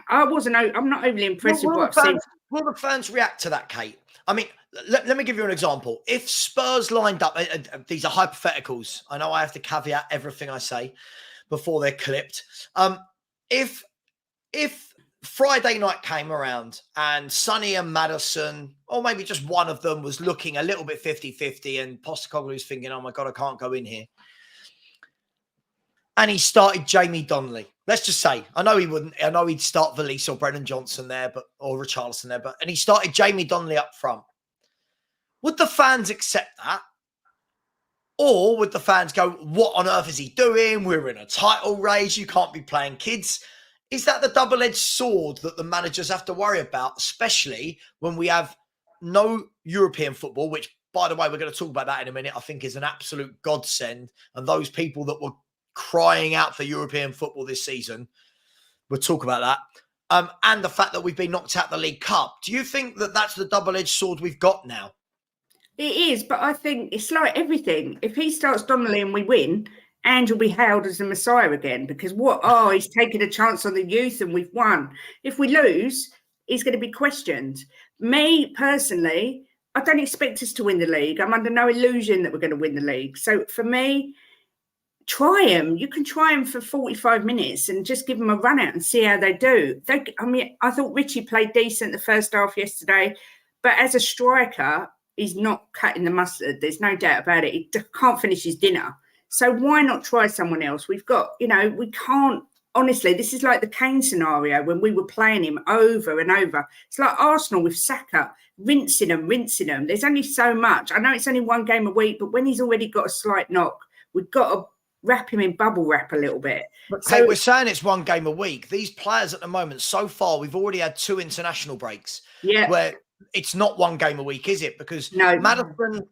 not overly impressed with what I've seen. Will the fans react to that, Kate? I mean, let me give you an example. If Spurs lined up, these are hypotheticals. I know I have to caveat everything I say before they're clipped. If Friday night came around and Sonny and Maddison, or maybe just one of them, was looking a little bit 50-50 and Postecoglou's thinking, oh my God, I can't go in here. And he started Jamie Donnelly. Let's just say, I know he wouldn't. I know he'd start Valise or Brennan Johnson there, or Richarlison there, and he started Jamie Donnelly up front. Would the fans accept that? Or would the fans go, what on earth is he doing? We're in a title race. You can't be playing kids. Is that the double-edged sword that the managers have to worry about, especially when we have no European football, which, by the way, we're going to talk about that in a minute, I think is an absolute godsend. And those people that were crying out for European football this season, we'll talk about that. And the fact that we've been knocked out of the League Cup. Do you think that that's the double-edged sword we've got now? It is, but I think it's like everything. If he starts Donnelly and we win, Ange will be hailed as the Messiah again, because he's taken a chance on the youth and we've won. If we lose, he's going to be questioned. Me, personally, I don't expect us to win the league. I'm under no illusion that we're going to win the league. So for me, try him. You can try him for 45 minutes and just give them a run out and see how they do. I thought Richie played decent the first half yesterday, but as a striker, he's not cutting the mustard. There's no doubt about it. He can't finish his dinner. So why not try someone else? We've got, we can't, honestly, this is like the Kane scenario when we were playing him over and over. It's like Arsenal with Saka, rinsing them. There's only so much. I know it's only one game a week, but when he's already got a slight knock, we've got to wrap him in bubble wrap a little bit. But Kate, we're saying it's one game a week. These players at the moment, so far, we've already had 2 international breaks. Yeah. Where it's not one game a week, is it? Because Maddison,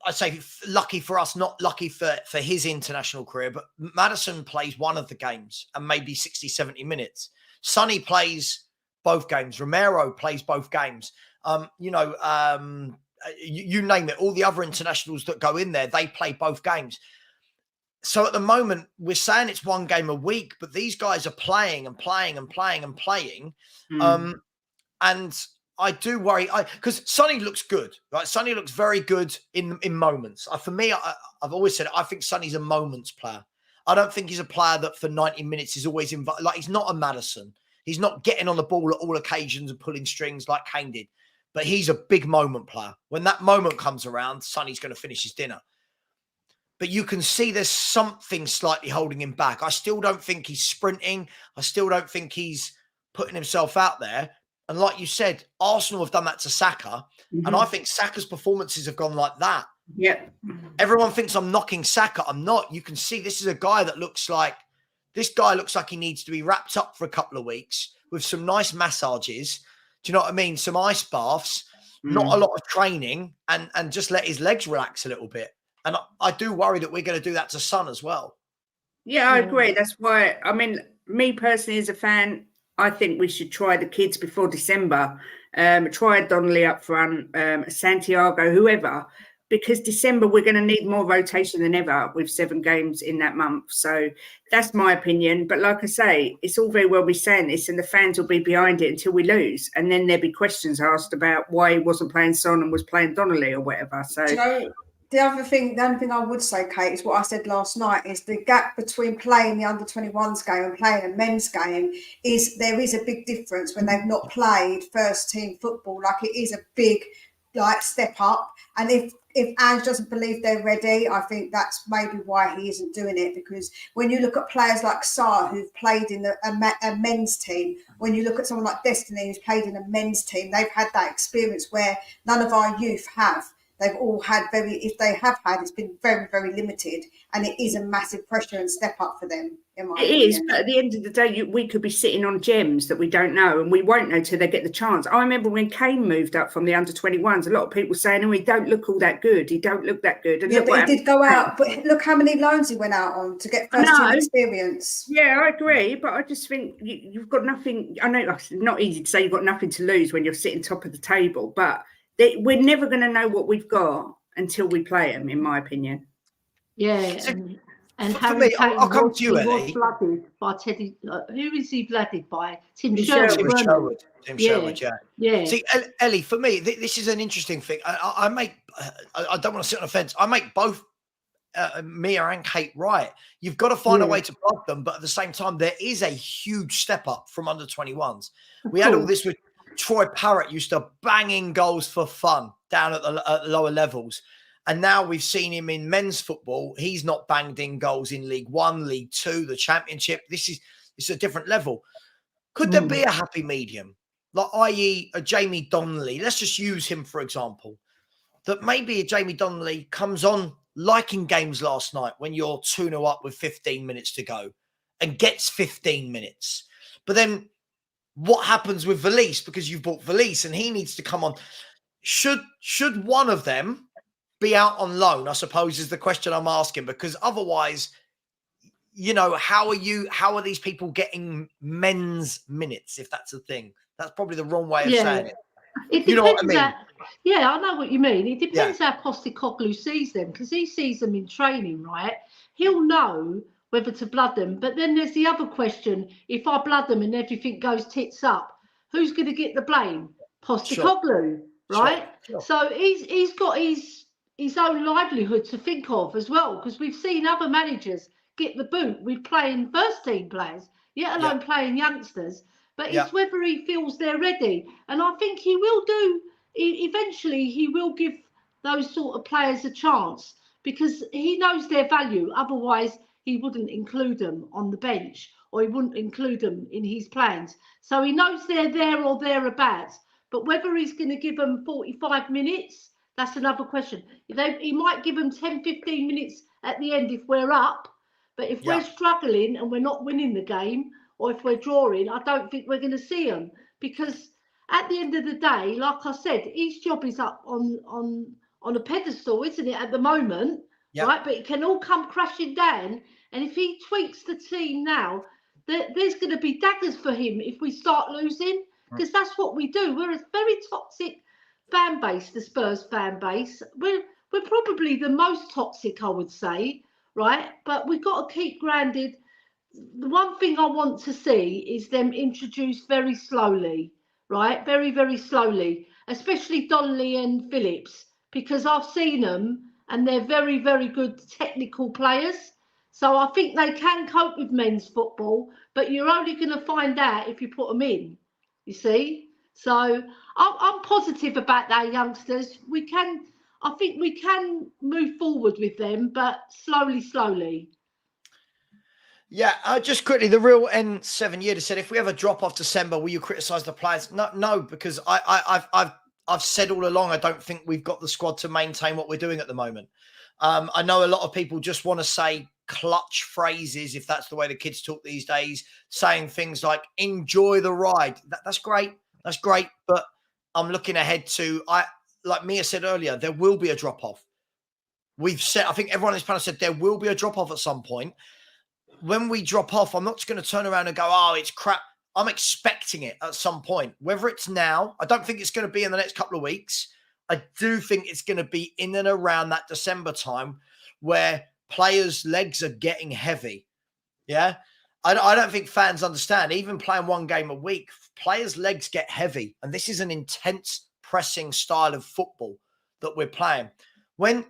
I'd say lucky for us, not lucky for his international career, but Maddison plays one of the games and maybe 60, 70 minutes. Sonny plays both games. Romero plays both games. You name it. All the other internationals that go in there, they play both games. So at the moment, we're saying it's one game a week, but these guys are playing and playing and playing and playing. And I do worry because Sonny looks good, right? Sonny looks very good in moments. For me, I've always said I think Sonny's a moments player. I don't think he's a player that for 90 minutes is always involved. Like, he's not a Maddison. He's not getting on the ball at all occasions and pulling strings like Kane did. But he's a big moment player. When that moment comes around, Sonny's going to finish his dinner. But you can see there's something slightly holding him back. I still don't think he's sprinting. I still don't think he's putting himself out there. And like you said, Arsenal have done that to Saka. Mm-hmm. And I think Saka's performances have gone like that. Yeah. Everyone thinks I'm knocking Saka. I'm not. You can see this is a guy that looks like he needs to be wrapped up for a couple of weeks with some nice massages. Do you know what I mean? Some ice baths, not a lot of training, and just let his legs relax a little bit. And I do worry that we're going to do that to Son as well. Yeah, I agree. That's why, me personally as a fan, I think we should try the kids before December. Try Donnelly up front, Santiago, whoever, because December we're going to need more rotation than ever with 7 games in that month. So that's my opinion. But like I say, it's all very well me saying this, and the fans will be behind it until we lose. And then there'll be questions asked about why he wasn't playing Son and was playing Donnelly or whatever. So the only thing I would say, Kate, is what I said last night, is the gap between playing the under-21s game and playing a men's game there is a big difference when they've not played first team football. Like, it is a big step up. And if Ange doesn't believe they're ready, I think that's maybe why he isn't doing it. Because when you look at players like Sarr, who've played in a men's team, when you look at someone like Destiny, who's played in a men's team, they've had that experience where none of our youth have. they've all had if they have had, it's been very, very limited, and it is a massive pressure and step up for them. In my opinion. Is, but at the end of the day, we could be sitting on gems that we don't know, and we won't know till they get the chance. I remember when Kane moved up from the under-21s, a lot of people saying, "Oh, he don't look all that good. He don't look that good." And yeah, but he did go out. But look how many loans he went out on to get first-team experience. Yeah, I agree, but I just think you've got nothing. I know it's not easy to say you've got nothing to lose when you're sitting top of the table, but we're never going to know what we've got until we play them, in my opinion. Yeah. And for me, I'll come to you, Elly. Was blooded by Teddy. Who is he blooded by? Tim Sherwood. Tim Sherwood, yeah. See, Elly, for me, this is an interesting thing. I don't want to sit on a fence. I make both Mia and Kate right. You've got to find a way to blood them, but at the same time, there is a huge step up from under 21s. We had all this with Troy Parrott used to bang in goals for fun down at the lower levels. And now we've seen him in men's football. He's not banged in goals in League One, League Two, the Championship. This is a different level. Could there be a happy medium? Like, i.e. a Jamie Donnelly. Let's just use him, for example. That maybe a Jamie Donnelly comes on like in games last night when you're 2-0 up with 15 minutes to go and gets 15 minutes. But then what happens with Valise? Because you've bought Valise and he needs to come on. Should one of them be out on loan, I suppose, is the question I'm asking, because otherwise, how are these people getting men's minutes, if that's a thing? That's probably the wrong way of saying it. You know what I mean? I know what you mean. It depends how Postecoglou sees them, because he sees them in training, right? He'll know whether to blood them. But then there's the other question. If I blood them and everything goes tits up, who's going to get the blame? Postecoglou, right? Sure. So he's got his own livelihood to think of as well, because we've seen other managers get the boot with playing first-team players, yet alone playing youngsters. But it's whether he feels they're ready. And I think he will do. Eventually, he will give those sort of players a chance because he knows their value. Otherwise, he wouldn't include them on the bench or he wouldn't include them in his plans. So he knows they're there or thereabouts. But whether he's going to give them 45 minutes, that's another question. He might give them 10, 15 minutes at the end if we're up. But if we're struggling and we're not winning the game, or if we're drawing, I don't think we're going to see him, because at the end of the day, like I said, his job is up on a pedestal, isn't it, at the moment, right? But it can all come crashing down. And if he tweaks the team now, there's going to be daggers for him if we start losing, because that's what we do. We're a very toxic fan base, the Spurs fan base. We're probably the most toxic, I would say, right? But we've got to keep grounded. The one thing I want to see is them introduced very slowly, right? Very, very slowly, especially Donnelly and Phillips, because I've seen them and they're very, very good technical players. So I think they can cope with men's football, but you're only going to find out if you put them in, you see? So I'm positive about our youngsters. I think we can move forward with them, but slowly. Yeah, just quickly, the real N7 year said, if we have a drop off December, will you criticise the players? No, because I've said all along, I don't think we've got the squad to maintain what we're doing at the moment. I know a lot of people just want to say clutch phrases, if that's the way the kids talk these days, saying things like "enjoy the ride." That's great. That's great, but I'm looking ahead to, like Mia said earlier, there will be a drop off. We've said, I think everyone on this panel said there will be a drop off at some point. When we drop off, I'm not just going to turn around and go, oh, it's crap. I'm expecting it at some point. Whether it's now, I don't think it's going to be in the next couple of weeks. I do think it's going to be in and around that December time where players' legs are getting heavy. Yeah. I don't think fans understand. Even playing one game a week, players' legs get heavy. And this is an intense pressing style of football that we're playing. When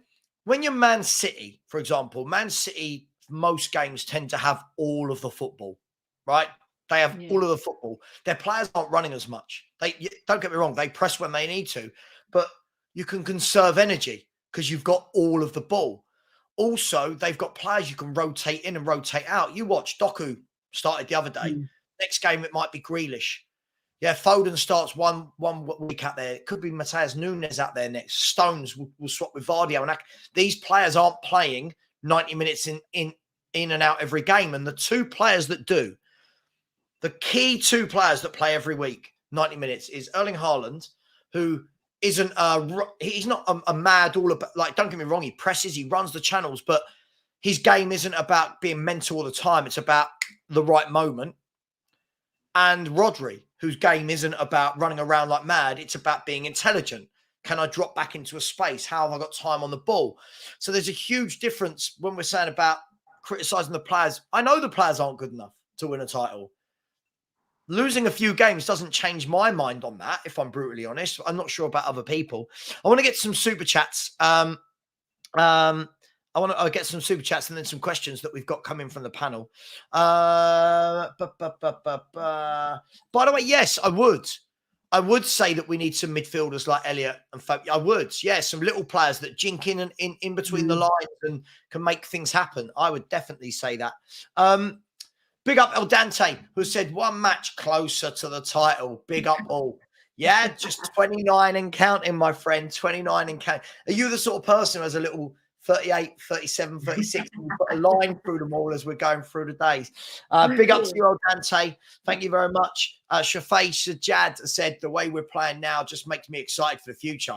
you're Man City, for example, Man City, most games tend to have all of the football, right? They have all of the football. Their players aren't running as much. Don't get me wrong, they press when they need to, but you can conserve energy because you've got all of the ball. Also, they've got players you can rotate in and rotate out. You watch Doku started the other day. Next game, it might be Grealish. Yeah, Foden starts one week out there. It could be Matheus Nunes out there next. Stones will swap with Vardy. And these players aren't playing 90 minutes in and out every game. And the two players that do, the key two players that play every week, 90 minutes, is Erling Haaland, who isn't he's not a mad all about, like, don't get me wrong, he presses, he runs the channels, but his game isn't about being mental all the time. It's about the right moment. And Rodri, whose game isn't about running around like mad. It's about being intelligent. Can I drop back into a space? How have I got time on the ball? So there's a huge difference when we're saying about criticising the players. I know the players aren't good enough to win a title. Losing a few games doesn't change my mind on that, if I'm brutally honest. I'm not sure about other people. I want to get some super chats. I want to get some super chats and then some questions that we've got coming from the panel. By the way, yes, I would. I would say that we need some midfielders like Elliot and Folk. I would, yeah, some little players that jink in between the lines and can make things happen. I would definitely say that. Big up El Dante, who said 1 match closer to the title. Big up all. Yeah, just 29 and counting, my friend. 29 and counting. Are you the sort of person who has a little 38, 37, 36, and we've got a line through them all as we're going through the days? Big up to you, El Dante. Thank you very much. Shafay Sajad said, the way we're playing now just makes me excited for the future.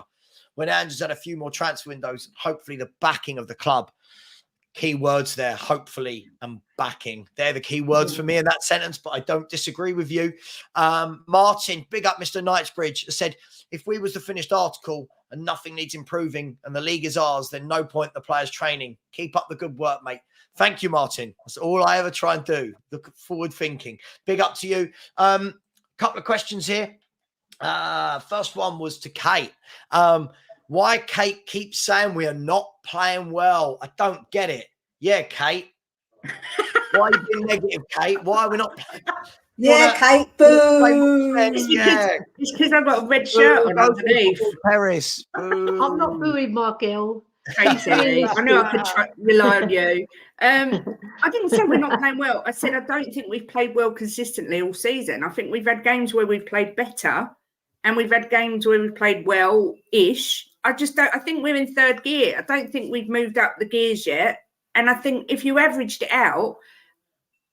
When Andrew's had a few more transfer windows, hopefully the backing of the club. Key words there, hopefully, and backing. They're the key words for me in that sentence, but I don't disagree with you. Martin, big up Mr. Knightsbridge, said, if we was the finished article and nothing needs improving and the league is ours, then no point in the players training. Keep up the good work, mate. Thank you, Martin. That's all I ever try and do. Look forward thinking. Big up to you. Couple of questions here. First one was to Kate. Why Kate keeps saying we are not playing well? I don't get it. Yeah, Kate. Why are you being negative, Kate? Why are we not playing? Yeah, Kate. Boo. It's because I've got a red shirt on underneath. Paris. Boo. I'm not booing Markel. Crazy. I know I could rely on you. I didn't say we're not playing well. I said I don't think we've played well consistently all season. I think we've had games where we've played better and we've had games where we've played well-ish. I think we're in third gear. I don't think we've moved up the gears yet. And I think if you averaged it out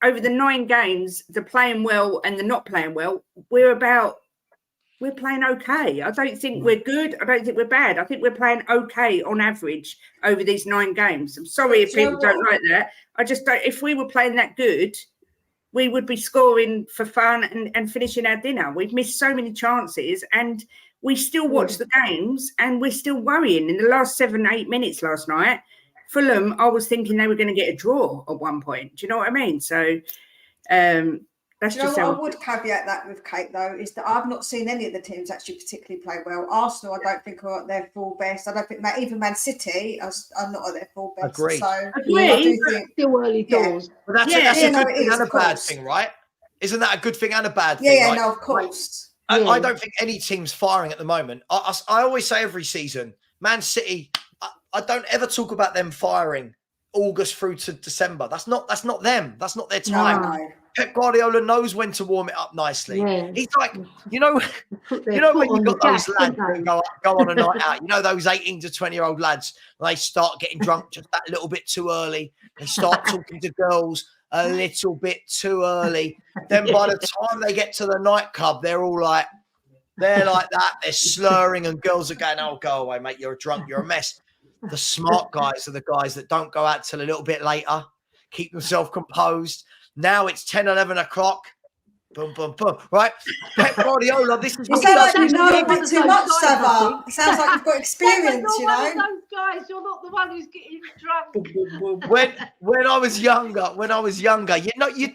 over the 9 games, the playing well and the not playing well, we're playing okay. I don't think we're good. I don't think we're bad. I think we're playing okay on average over these 9 games. I'm sorry if people don't like that. I just don't. If we were playing that good, we would be scoring for fun and finishing our dinner. We've missed so many chances and we still watch the games and we're still worrying. In the last 7-8 minutes last night, Fulham, I was thinking they were going to get a draw at one point. Do you know what I mean? So that's just how... I would caveat that with Kate, though, is that I've not seen any of the teams actually particularly play well. Arsenal, I don't think are at their full best. I don't think even Man City are not at their full best. Agreed. So I do think still early doors. But that's a good thing and a bad thing, right? Isn't that a good thing and a bad thing? Yeah, no, of course. I don't think any team's firing at the moment. I always say every season, Man City, I don't ever talk about them firing August through to December. That's not them. That's not their time. No. Pep Guardiola knows when to warm it up nicely. Yeah. He's like, when you got those lads who go on a night out, those 18 to 20-year-old lads, they start getting drunk just that little bit too early. They start talking to girls a little bit too early. Then by the time they get to the nightclub, they're like that. They're slurring and girls are going, oh, go away, mate. You're a drunk. You're a mess. The smart guys are the guys that don't go out till a little bit later, keep themselves composed. Now it's 10, 11 o'clock. Boom, boom, boom. Right? Pep Guardiola, this is... You sound like you know a bit too much, Savva. It sounds like you've got experience, You're one of those guys. You're not the one who's getting drunk. When I was younger, you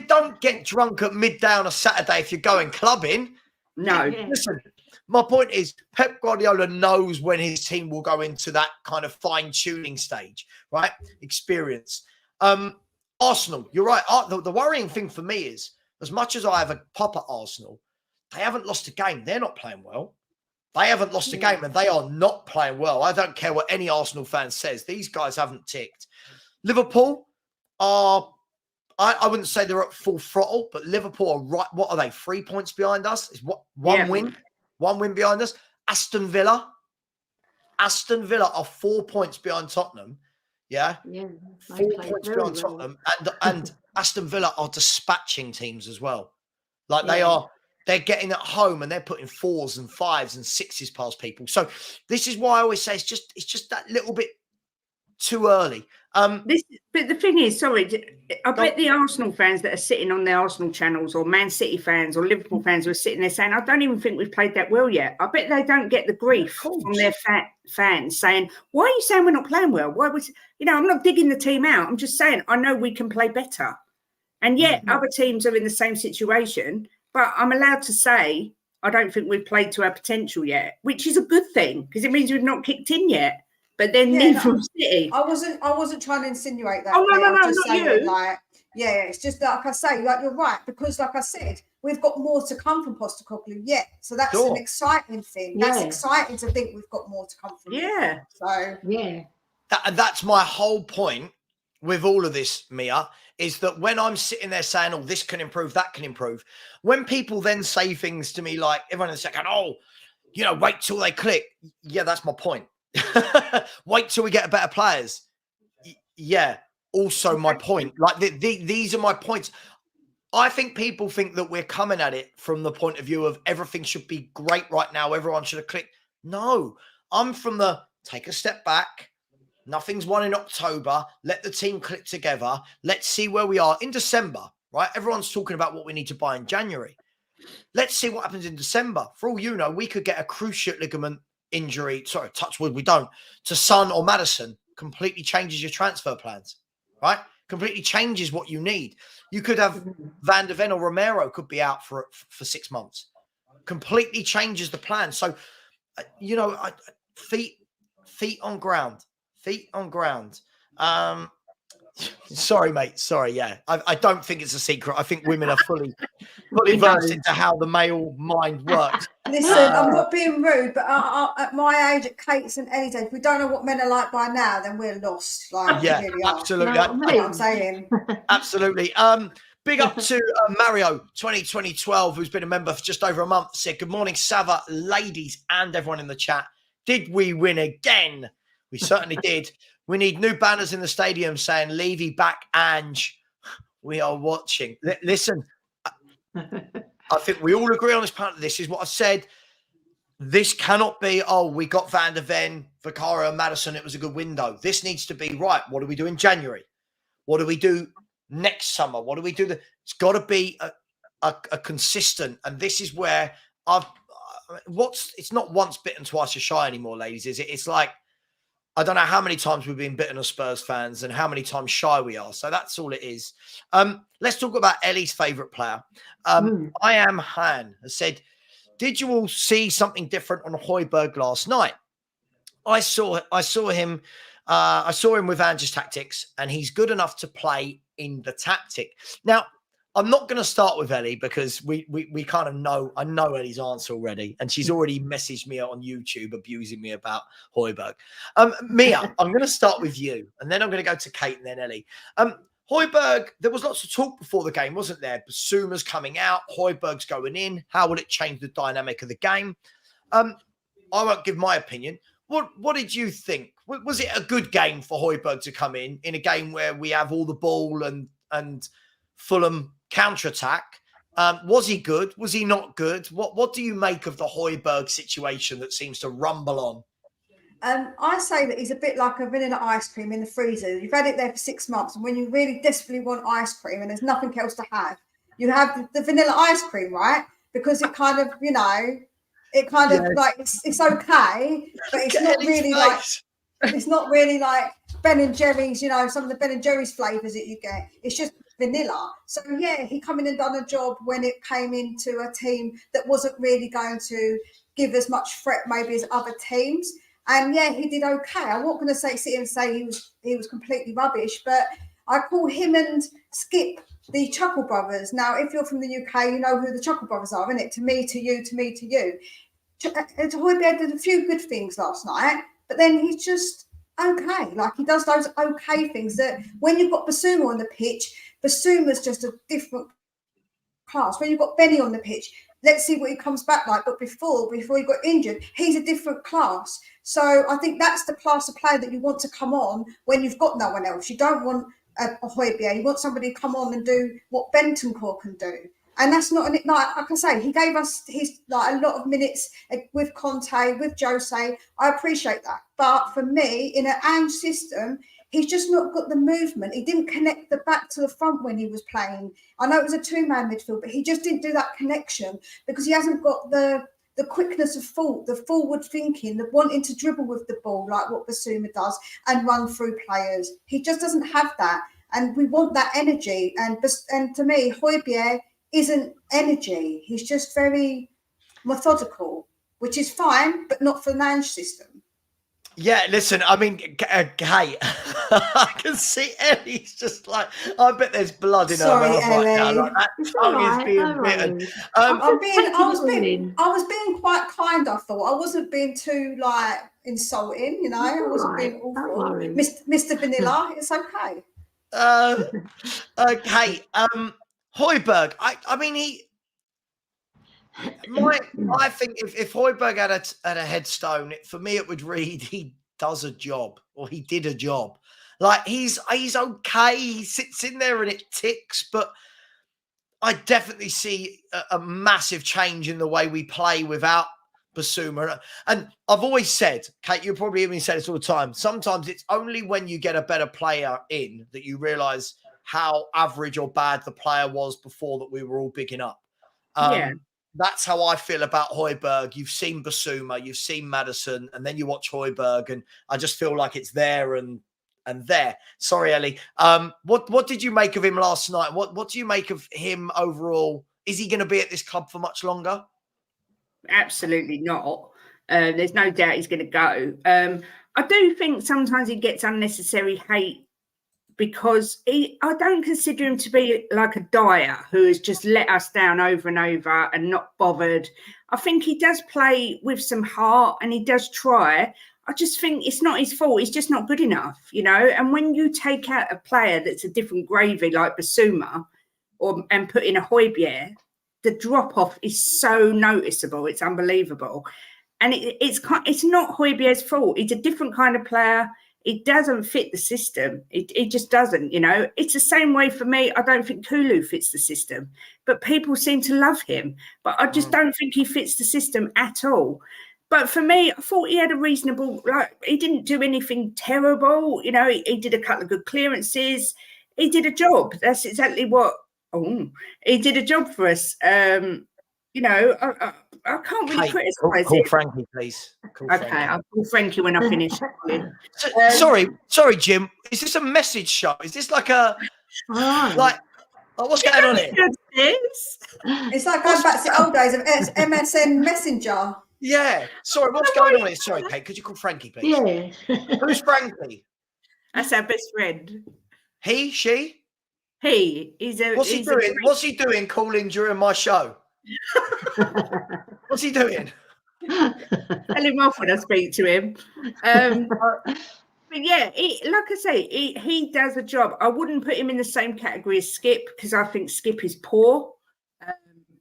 don't get drunk at midday on a Saturday if you're going clubbing. No. Listen, my point is Pep Guardiola knows when his team will go into that kind of fine-tuning stage, right? Experience. Arsenal, you're right. The worrying thing for me is, as much as I have a pop at Arsenal, they haven't lost a game. They're not playing well. They haven't lost a game and they are not playing well. I don't care what any Arsenal fan says. These guys haven't ticked. Liverpool are I wouldn't say they're at full throttle, but Liverpool are right. What are they? 3 points behind us? Is what one win behind us? Aston Villa are 4 points behind Tottenham. Yeah. 4 points behind Tottenham. And Aston Villa are dispatching teams as well. Like they're getting at home and they're putting 4s and 5s and 6s past people. So this is why I always say it's just that little bit too early. But the thing is, I bet the Arsenal fans that are sitting on the Arsenal channels, or Man City fans or Liverpool fans who are sitting there saying, I don't even think we've played that well yet. I bet they don't get the grief from their fans saying, why are you saying we're not playing well? Why was, I'm not digging the team out. I'm just saying, I know we can play better. And yet other teams are in the same situation, but I'm allowed to say, I don't think we've played to our potential yet, which is a good thing because it means we've not kicked in yet. But then from City. I wasn't trying to insinuate that. Oh, no, not you. Like, it's just like I say, like you're right, because like I said, we've got more to come from Postecoglou yet. So that's an exciting thing. That's exciting to think we've got more to come from. Yeah. So that's my whole point with all of this, Mia, is that when I'm sitting there saying, oh, this can improve, that can improve, when people then say things to me like, everyone in a second, wait till they click. Yeah, that's my point. Wait till we get better players. Also my point. Like these are my points. I think people think that we're coming at it from the point of view of everything should be great right now. Everyone should have clicked. No, I'm from the take a step back. Nothing's won in October. Let the team click together. Let's see where we are in December, right? Everyone's talking about what we need to buy in January. Let's see what happens in December. For all you know, we could get a cruciate ligament injury. Sorry, touch wood, we don't. To Son or Maddison, completely changes your transfer plans, right? Completely changes what you need. You could have Van de Ven or Romero could be out for 6 months. Completely changes the plan. So, feet on ground. Feet on ground. Sorry, mate. Sorry, yeah. I don't think it's a secret. I think women are fully versed into how the male mind works. Listen, I'm not being rude, but at my age, at Kate's and Elly's age, if we don't know what men are like by now, then we're lost. Like, really absolutely. I'm saying. Absolutely. Big up to Mario 2012, who's been a member for just over a month. Said, good morning, Savva, ladies, and everyone in the chat. Did we win again? We certainly did. We need new banners in the stadium saying, Levy back, Ange. We are watching. Listen, I think we all agree on this part. This is what I've said. This cannot be, we got Van de Ven, Vicario, and Maddison. It was a good window. This needs to be, right, what do we do in January? What do we do next summer? What do we do? It's got to be a consistent. And this is where it's not once bitten, twice a shy anymore, ladies, is it? It's like, I don't know how many times we've been bitten as Spurs fans and how many times shy we are. So that's all it is. Let's talk about Elly's favourite player. I Am Han has said, did you all see something different on Hojbjerg last night? I saw him with Ange's tactics, and he's good enough to play in the tactic. Now, I'm not going to start with Elly because we kind of know, I know Elly's answer already, and she's already messaged me on YouTube abusing me about Hojbjerg. Mia, I'm going to start with you, and then I'm going to go to Kate and then Elly. Hojbjerg, there was lots of talk before the game, wasn't there? Basuma's coming out, Hojbjerg's going in. How will it change the dynamic of the game? I won't give my opinion. What did you think? Was it a good game for Hojbjerg to come in a game where we have all the ball and Fulham counter-attack? Was he good? Was he not good? What do you make of the Hojbjerg situation that seems to rumble on? I say that he's a bit like a vanilla ice cream in the freezer. You've had it there for 6 months, and when you really desperately want ice cream and there's nothing else to have, you have the vanilla ice cream, right? Because it kind of, like it's okay, but it's not really like it's not really like Ben and Jerry's. Some of the Ben and Jerry's flavors that you get. It's just vanilla. So yeah, he come in and done a job when it came into a team that wasn't really going to give as much threat maybe as other teams. And yeah, he did okay. I'm not going to sit here and say he was completely rubbish, but I call him and Skip the Chuckle Brothers. Now, if you're from the UK, you know who the Chuckle Brothers are, isn't it? To me, to you, to me, to you. Hojbjerg did a few good things last night, but then he's just okay. Like he does those okay things that when you've got Basuma on the pitch, Basuma's just a different class. When you've got Benny on the pitch, let's see what he comes back like. But before he got injured, he's a different class. So I think that's the class of player that you want to come on when you've got no one else. You don't want a Hojbjerg. You want somebody to come on and do what Bentancur can do. And that's not like I say, he gave us his like a lot of minutes with Conte, with Jose. I appreciate that. But for me, in an Ange system, he's just not got the movement. He didn't connect the back to the front when he was playing. I know it was a two-man midfield, but he just didn't do that connection because he hasn't got the quickness of thought, the forward thinking, the wanting to dribble with the ball like what Basuma does and run through players. He just doesn't have that. And we want that energy. And to me, Hojbjerg isn't energy. He's just very methodical, which is fine, but not for the Ange system. Yeah, listen, I mean, Kate, I can see Ellie's just like, I bet there's blood in her mouth right now. Like, that tongue is being bitten. I was being quite kind, I thought. I wasn't being too, like, insulting, you know. I wasn't being awful. Mr. Vanilla, it's okay. Okay, Hojbjerg, I mean, I think if Hojbjerg had a headstone, for me it would read he does a job or he did a job. Like he's okay, he sits in there and it ticks, but I definitely see a massive change in the way we play without Basuma. And I've always said, Kate, you probably hear me say this all the time, sometimes it's only when you get a better player in that you realise how average or bad the player was before that we were all bigging up. That's how I feel about Hojbjerg. You've seen Basuma, you've seen Maddison, and then you watch Hojbjerg, and I just feel like it's there and there. Sorry, Ellie. What did you make of him last night? What do you make of him overall? Is he going to be at this club for much longer? Absolutely not. There's no doubt he's going to go. I do think sometimes he gets unnecessary hate because I don't consider him to be like a Dyer who has just let us down over and over and not bothered. I think he does play with some heart and he does try. I just think it's not his fault. He's just not good enough, you know. And when you take out a player that's a different gravy like Basuma and put in a Hojbjerg, the drop-off is so noticeable. It's unbelievable. And it's not Hojbjerg's fault. He's a different kind of player. It doesn't fit the system. It just doesn't, you know. It's the same way for me. I don't think Kulu fits the system, but people seem to love him. But I just don't think he fits the system at all. But for me, I thought he had a reasonable, like, he didn't do anything terrible. You know, he did a couple of good clearances. He did a job. That's exactly what, he did a job for us. You know, I can't really criticise Call Frankie, please. Okay, I'll call Frankie when I finish. Sorry, Jim. Is this a message show? Is this like a what's going on here? It's like going back to the old days of MSN Messenger. Yeah. Sorry, what's going on here? Sorry, Kate. Could you call Frankie, please? Yeah. Who's Frankie? That's our best friend. He? She? He. What's he doing? What's he doing calling during my show? What's he doing? Tell him off when I speak to him. But yeah, like I say, he does a job. I wouldn't put him in the same category as Skip because I think Skip is poor.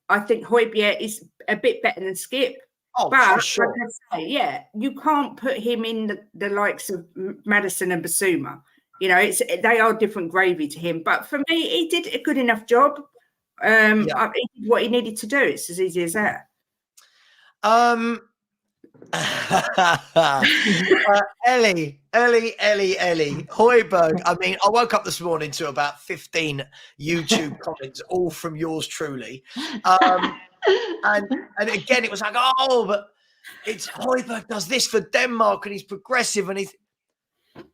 I think Hojbjerg is a bit better than Skip. Oh, but for sure. Like I say, yeah, you can't put him in the likes of Maddison and Basuma. You know, they are different gravy to him. But for me, he did a good enough job. He did what he needed to do. It's as easy as that. Ellie. Hojbjerg. I mean, I woke up this morning to about 15 YouTube comments, all from yours truly. And again, it was like, but it's Hojbjerg does this for Denmark and he's progressive and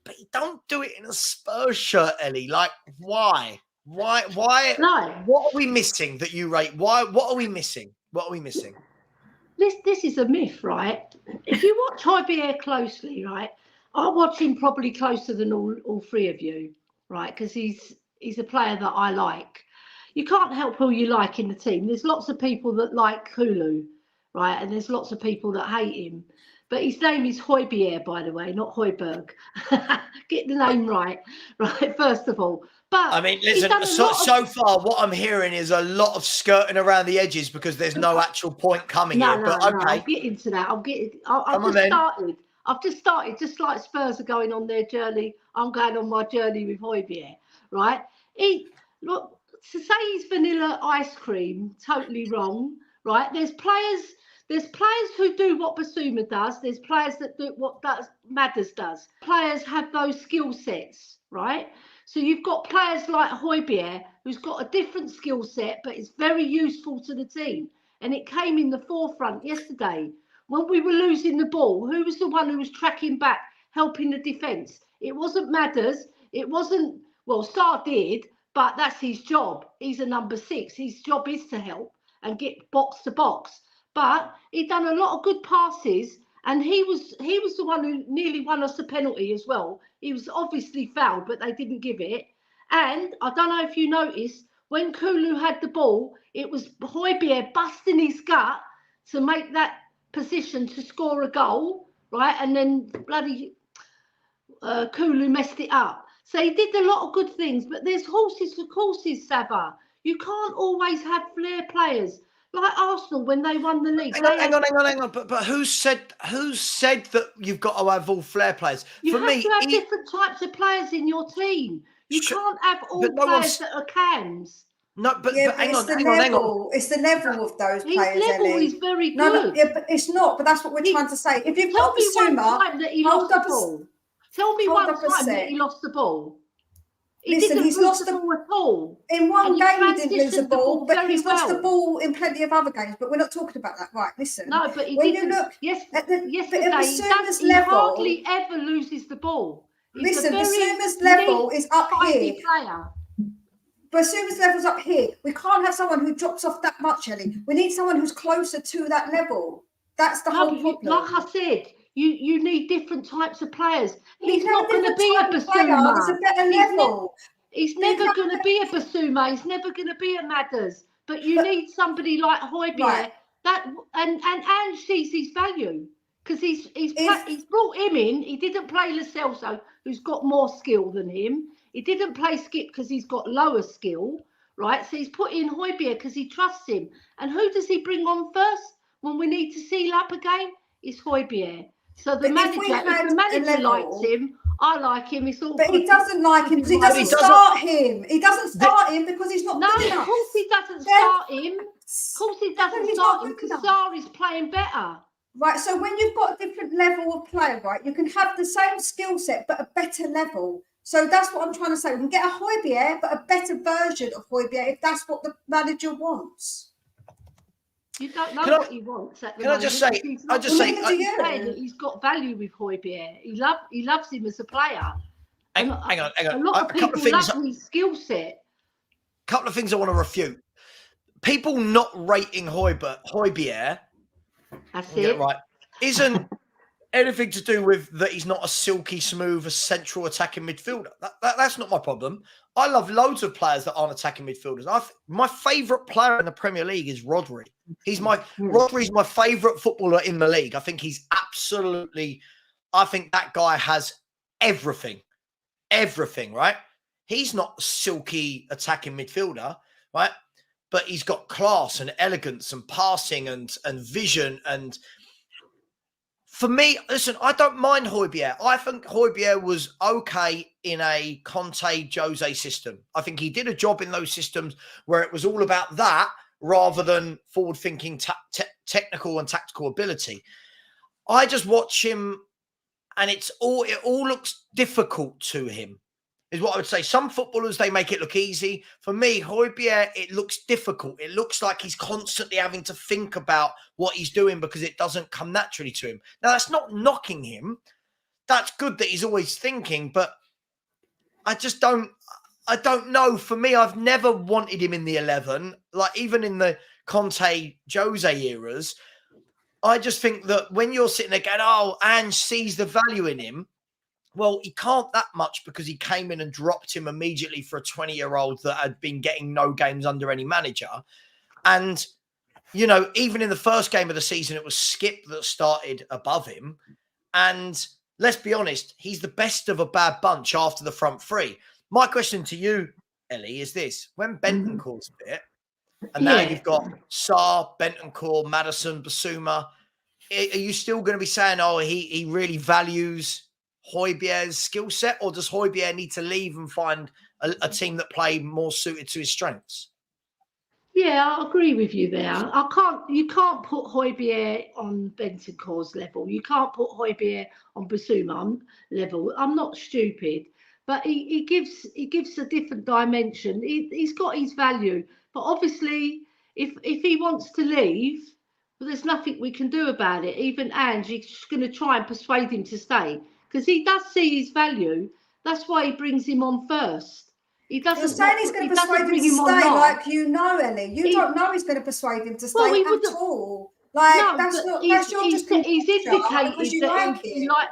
but he don't do it in a Spurs shirt, Ellie. Like, why? Why? No. What are we missing that you rate? Why? What are we missing? This is a myth, right? If you watch Hojbjerg closely, right, I watch him probably closer than all three of you, right? Because he's a player that I like. You can't help who you like in the team. There's lots of people that like Kulu, right? And there's lots of people that hate him. But his name is Hojbjerg, by the way, not Hojbjerg. Get the name right, first of all. But I mean, listen, so far what I'm hearing is a lot of skirting around the edges because there's no actual point coming here. But okay. I'll get into that. I've just started, just like Spurs are going on their journey. I'm going on my journey with Hojbjerg, right? Look, to say he's vanilla ice cream, totally wrong, right? There's players who do what Basuma does. There's players that do what Maddison does. Players have those skill sets, right? So you've got players like Hojbjerg, who's got a different skill set, but it's very useful to the team. And it came in the forefront yesterday. When we were losing the ball, who was the one who was tracking back, helping the defence? It wasn't Maddison. It wasn't, well, Sarr did, but that's his job. He's a number 6. His job is to help and get box to box. But he done a lot of good passes, and he was the one who nearly won us a penalty as well. He was obviously fouled, but they didn't give it. And I don't know if you noticed, when Kulu had the ball, it was Hojbjerg busting his gut to make that position to score a goal, right? And then bloody Kulu messed it up. So he did a lot of good things, but there's horses for courses, Savva. You can't always have flair players. Like Arsenal when they won the league. Hang on. But who said that you've got to have all flair players? You have to have different types of players in your team. You can't have all players that are cams. No, but hang on. It's the level of those players. His level is very good. No, but it's not. But that's what we're trying to say. If you've got one time that he lost the ball. Tell me one time that he lost the ball. He's lost the ball at all. In one game, he didn't lose the ball, but he's lost the ball in plenty of other games. But we're not talking about that, right? Listen. No, but he didn't. Yesterday, he hardly ever loses the ball. Listen, Basuma's level is up here. Basuma's level's up here. We can't have someone who drops off that much, Ellie. We need someone who's closer to that level. That's the whole problem. Like I said, you need different types of players. He's not going to be a Basuma. It's a better level. He's never going to be a Basuma. He's never going to be a Maddison. But you need somebody like Hojbjerg that and sees his value, because he's brought him in. He didn't play Lo Celso, who's got more skill than him. He didn't play Skip because he's got lower skill, right? So he's put in Hojbjerg because he trusts him. And who does he bring on first when we need to seal up a game? It's Hojbjerg. So the manager, if the manager likes him, I like him. It's all. But he doesn't like him because he doesn't start him. He doesn't start him because he's not good enough. Of course he doesn't start him. Of course he doesn't start him because Sarr is playing better. Right, so when you've got a different level of player, right, you can have the same skill set but a better level. So that's what I'm trying to say. We can get a Hojbjerg, but a better version of Hojbjerg if that's what the manager wants. You don't know what he wants at the moment. I just say that he's got value with Hojbjerg. He loves him as a player. Hang on. A lot of people love his skill set. A couple of things I want to refute. People not rating Hojbjerg, that's it, right, isn't anything to do with that he's not a silky smooth, a central attacking midfielder. That's not my problem. I love loads of players that aren't attacking midfielders. My favourite player in the Premier League is Rodri. Rodri's my favourite footballer in the league. I think he's I think that guy has everything, right? He's not a silky attacking midfielder, right? But he's got class and elegance and passing and vision. And for me, listen, I don't mind Hojbjerg. I think Hojbjerg was okay in a Conte Jose system. I think he did a job in those systems where it was all about that rather than forward-thinking technical and tactical ability. I just watch him and it all looks difficult to him, is what I would say. Some footballers, they make it look easy. For me, Hojbjerg, it looks difficult. It looks like he's constantly having to think about what he's doing because it doesn't come naturally to him. Now, that's not knocking him. That's good that he's always thinking, but I don't know. For me, I've never wanted him in the 11. Like, even in the Conte, Jose eras, I just think that when you're sitting there going, oh, Ange sees the value in him, well, he can't that much because he came in and dropped him immediately for a 20-year-old that had been getting no games under any manager. And you know, even in the first game of the season, it was Skip that started above him. And let's be honest, he's the best of a bad bunch after the front three. My question to you, Ellie, is this. When Bentancur's fit, and now you've got Sarr, Bentancur, Maddison, Basuma, are you still going to be saying, oh, he really values Hojbjerg's skill set, or does Hojbjerg need to leave and find a team that play more suited to his strengths? Yeah, I agree with you there. You can't put Hojbjerg on Bentancur's level. You can't put Hojbjerg on Basuma level. I'm not stupid, but he gives a different dimension. He's got his value, but obviously, if he wants to leave, well, there's nothing we can do about it. Even Angie's going to try and persuade him to stay because he does see his value. That's why he brings him on first. He doesn't. You're saying he's going to persuade him to stay, like you know, Ellie. You don't know he's going to persuade him to stay at all. Like no, that's not. He's indicated that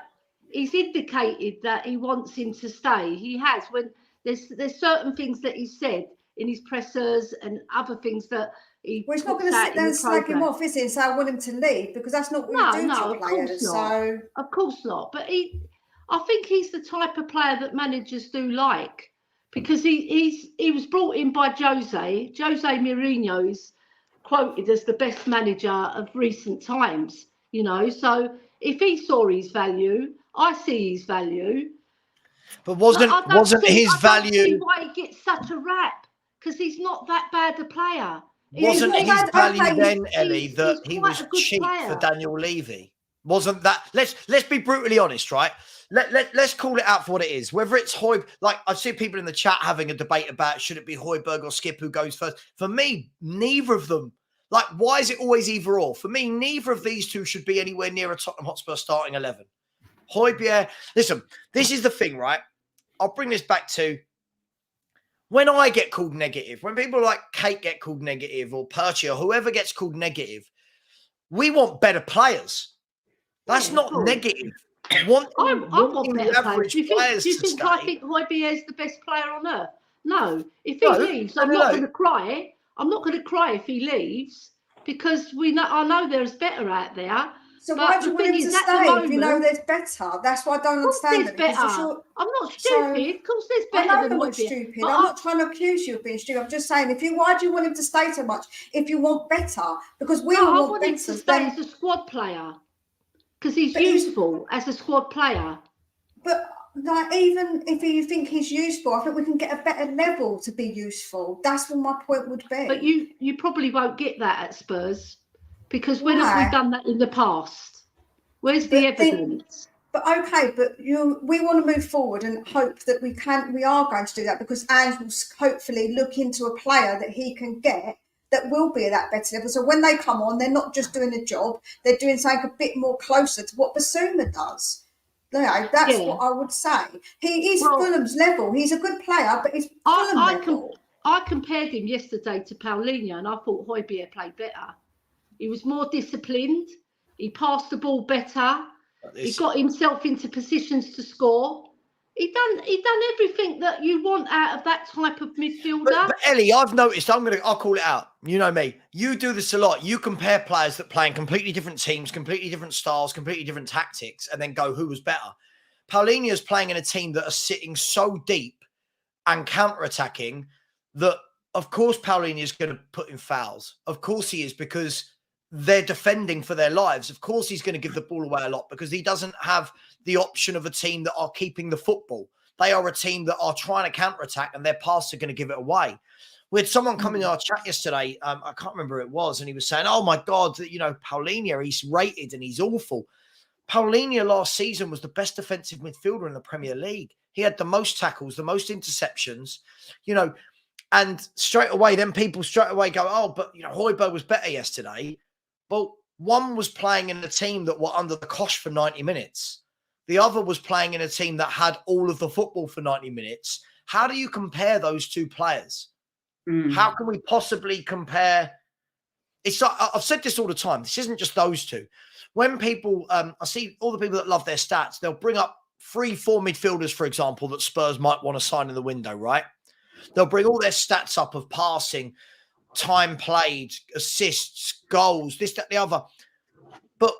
he's indicated that he wants him to stay. He has when there's certain things that he said in his pressers and other things that he. Well, he's not going to sit there and slag him off, is he? And say I want him to leave because that's not what you do to players. So of course not. But I think he's the type of player that managers do like. Because he was brought in by Jose. Jose Mourinho is quoted as the best manager of recent times, you know. So if he saw his value, I see his value. But wasn't his value? I don't see why he gets such a rap because he's not that bad a player. Wasn't his value then, Ellie, that he was cheap for Daniel Levy? Wasn't that? Let's be brutally honest, right? Let's call it out for what it is. Whether it's Hojbjerg, like I've seen people in the chat having a debate about should it be Hojbjerg or Skip who goes first. For me, neither of them. Like, why is it always either or? For me, neither of these two should be anywhere near a Tottenham Hotspur starting 11. Hojbjerg, listen, this is the thing, right? I'll bring this back to when I get called negative, when people like Kate get called negative or Perchie or whoever gets called negative, we want better players. That's not negative. I want better players. Do you think I think Hojbjerg is the best player on earth? No. If he leaves, I'm not going to cry. I'm not going to cry if he leaves because I know there's better out there. So why do you want him to stay if you know there's better? That's why I don't understand it. I'm not stupid. Of course there's better. I know I'm not stupid. I'm not trying to accuse you of being stupid. I'm just saying, why do you want him to stay so much if you want better? Because we all want better. Him to stay as a squad player. Because he's useful as a squad player. But like, even if you think he's useful, I think we can get a better level to be useful. That's what my point would be. But you probably won't get that at Spurs. Because when have we done that in the past? Where's the evidence? But we want to move forward and hope that we are going to do that because Ange will hopefully look into a player that he can get that will be at that better level. So when they come on, they're not just doing a job, they're doing something a bit more closer to what Basuma does. That's what I would say. He is Fulham's level. He's a good player, but he's Fulham level. I compared him yesterday to Paulinho and I thought Hojbjerg played better. He was more disciplined. He passed the ball better. He got himself into positions to score. He done everything that you want out of that type of midfielder. But Ellie, I've noticed. I'll call it out. You know me. You do this a lot. You compare players that play in completely different teams, completely different styles, completely different tactics, and then go who was better. Paulinho's playing in a team that are sitting so deep and counter-attacking that, of course, Paulinho's going to put in fouls. Of course he is, because they're defending for their lives. Of course he's going to give the ball away a lot because he doesn't have the option of a team that are keeping the football. They are a team that are trying to counter-attack and their pass are going to give it away. We had someone come in our chat yesterday, I can't remember who it was, and he was saying, oh my God, Paulinho, he's rated and he's awful. Paulinho last season was the best defensive midfielder in the Premier League. He had the most tackles, the most interceptions, and straight away, then people straight away go, oh, but Hojbjerg was better yesterday. Well, one was playing in a team that were under the cosh for 90 minutes. The other was playing in a team that had all of the football for 90 minutes. How do you compare those two players? How can we possibly compare? It's like, I've said this all the time. This isn't just those two. When people, I see all the people that love their stats, they'll bring up 3-4 midfielders, for example, that Spurs might want to sign in the window, right? They'll bring all their stats up of passing. time played, assists, goals, this, that, the other. But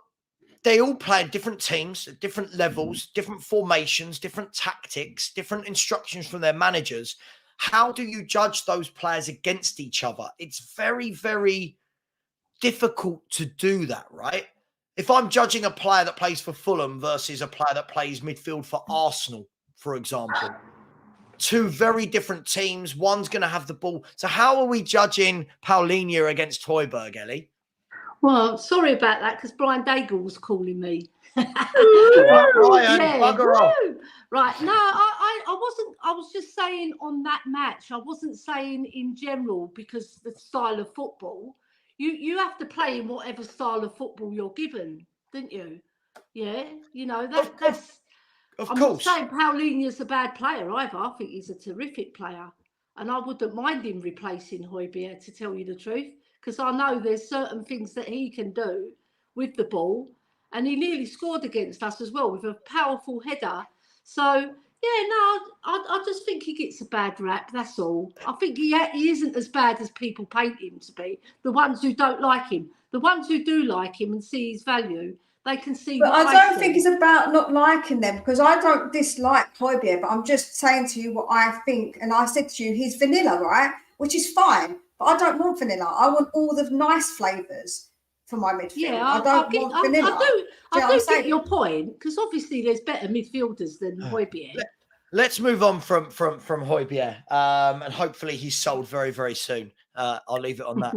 they all play in different teams at different levels, different formations, different tactics, different instructions from their managers. How do you judge those players against each other? It's very, very difficult to do that, right? If I'm judging a player that plays for Fulham versus a player that plays midfield for Arsenal, for example, two very different teams, one's going to have the ball. So how are we judging Paulinho against Hojbjerg, Ellie? Well, sorry about that, because Brian Daigle's calling me. Brian, bugger off. Right. No, I wasn't. I was just saying on that match. I wasn't saying in general, because the style of football, you have to play in whatever style of football you're given, didn't you? Yeah. You know, that's. I'm not saying Paulinho's a bad player either. I think he's a terrific player. And I wouldn't mind him replacing Hojbjerg, to tell you the truth, because I know there's certain things that he can do with the ball. And he nearly scored against us as well with a powerful header. So, yeah, no, I just think he gets a bad rap, that's all. I think he isn't as bad as people paint him to be. The ones who don't like him. The ones who do like him and see his value, they can see. But I don't think it's about not liking them, because I don't dislike Hojbjerg, but I'm just saying to you what I think. And I said to you, he's vanilla, right? Which is fine, but I don't want vanilla. I want all the nice flavours for my midfield. Yeah, I don't want vanilla. I do get your point, because obviously there's better midfielders than Hojbjerg. Let's move on from Hojbjerg, and hopefully he's sold very, very soon. I'll leave it on that.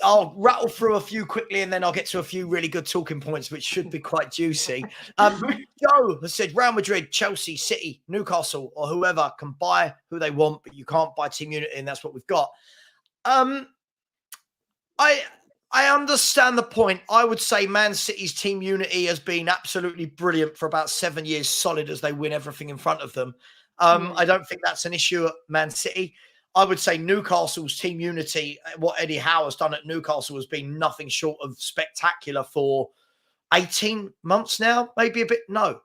I'll rattle through a few quickly, and then I'll get to a few really good talking points, which should be quite juicy. Joe has said Real Madrid, Chelsea, City, Newcastle, or whoever can buy who they want, but you can't buy team unity, and that's what we've got. I understand the point. I would say Man City's team unity has been absolutely brilliant for about 7 years solid as they win everything in front of them. I don't think that's an issue at Man City. I would say Newcastle's team unity, what Eddie Howe has done at Newcastle has been nothing short of spectacular for 18 months now, maybe a bit. No,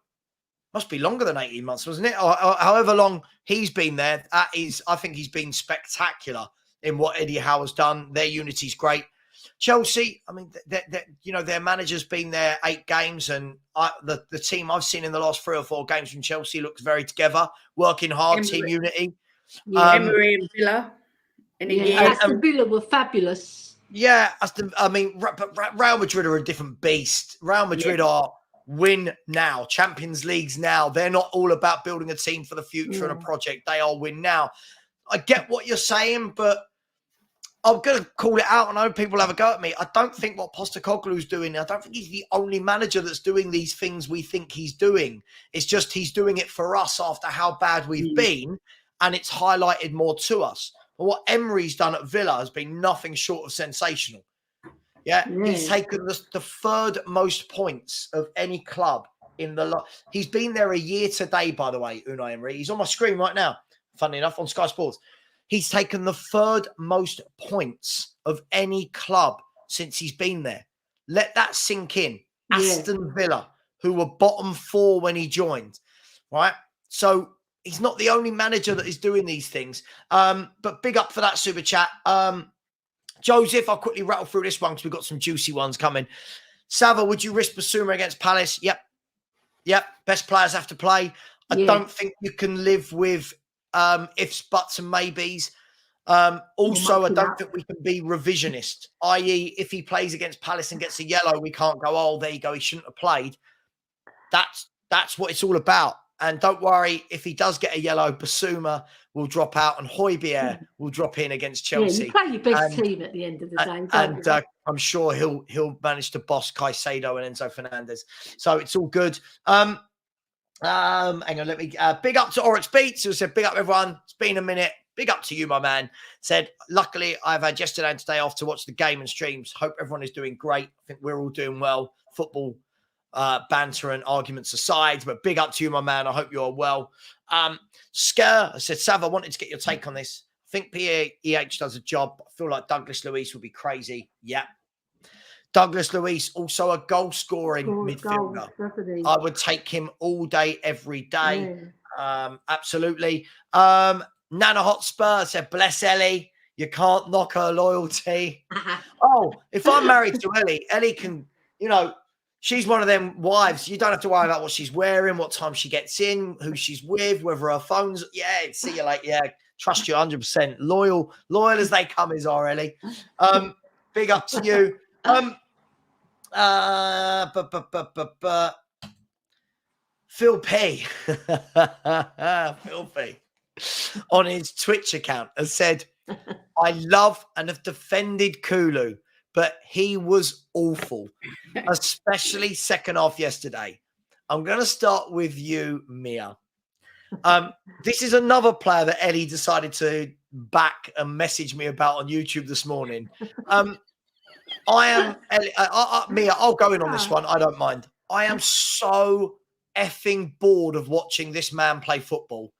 must be longer than 18 months, wasn't it? Or however long he's been there. I think he's been spectacular in what Eddie Howe has done. Their unity's great. Chelsea, I mean, their manager's been there 8 games, and the team I've seen in the last 3 or 4 games from Chelsea looks very together, working hard, team unity. Yeah, Emery and Villa. Aston Villa were fabulous. Yeah, Real Madrid are a different beast. Real Madrid are win now, Champions Leagues now. They're not all about building a team for the future and a project. They are win now. I get what you're saying, but I'm going to call it out. I know people have a go at me. I don't think what Postecoglou's doing, I don't think he's the only manager that's doing these things we think he's doing. It's just he's doing it for us after how bad we've been, and it's highlighted more to us. But what Emery's done at Villa has been nothing short of sensational. Yeah, he's taken the 3rd most points of any club in the lot. He's been there a year today, by the way, Unai Emery. He's on my screen right now, funny enough, on Sky Sports. He's taken the 3rd most points of any club since he's been there. Let that sink in. Yeah. Aston Villa, who were bottom 4 when he joined, right? So he's not the only manager that is doing these things. But big up for that super chat. Joseph, I'll quickly rattle through this one because we've got some juicy ones coming. Savva, would you risk Basuma against Palace? Yep. Best players have to play. I don't think you can live with ifs, buts, and maybes. Also, I don't think we can be revisionist, i.e., if he plays against Palace and gets a yellow, we can't go, oh, there you go, he shouldn't have played. That's what it's all about. And don't worry, if he does get a yellow, Basuma will drop out and Hojbjerg will drop in against Chelsea. Yeah, you play your best team at the end of the day. And I'm sure he'll manage to boss Caicedo and Enzo Fernandez. So it's all good. Hang on, let me big up to Oryx Beats, who said, big up everyone. It's been a minute. Big up to you, my man. Said, luckily, I've had yesterday and today off to watch the game and streams. Hope everyone is doing great. I think we're all doing well. Football banter and arguments aside, but big up to you, my man. I hope you're well. Scare said, Sav, I wanted to get your take on this. I think PEH does a job. I feel like Douglas Luiz would be crazy. Yeah. Douglas Luiz, also a goal-scoring midfielder. I would take him all day, every day. Yeah. Absolutely. Nana Hotspur said, bless Elly. You can't knock her loyalty. Oh, if I'm married to Elly, Elly can, she's one of them wives. You don't have to worry about what she's wearing, what time she gets in, who she's with, whether her phone's. Yeah, see you later. Yeah, trust you 100%. Loyal as they come is our Elly. Big up to you. Phil P. Phil P. On his Twitch account has said, I love and have defended Kulu, but he was awful, especially second half yesterday. I'm going to start with you, Mia. This is another player that Elly decided to back and message me about on YouTube this morning. I am, Elly, Mia, I'll go in on this one. I don't mind. I am so effing bored of watching this man play football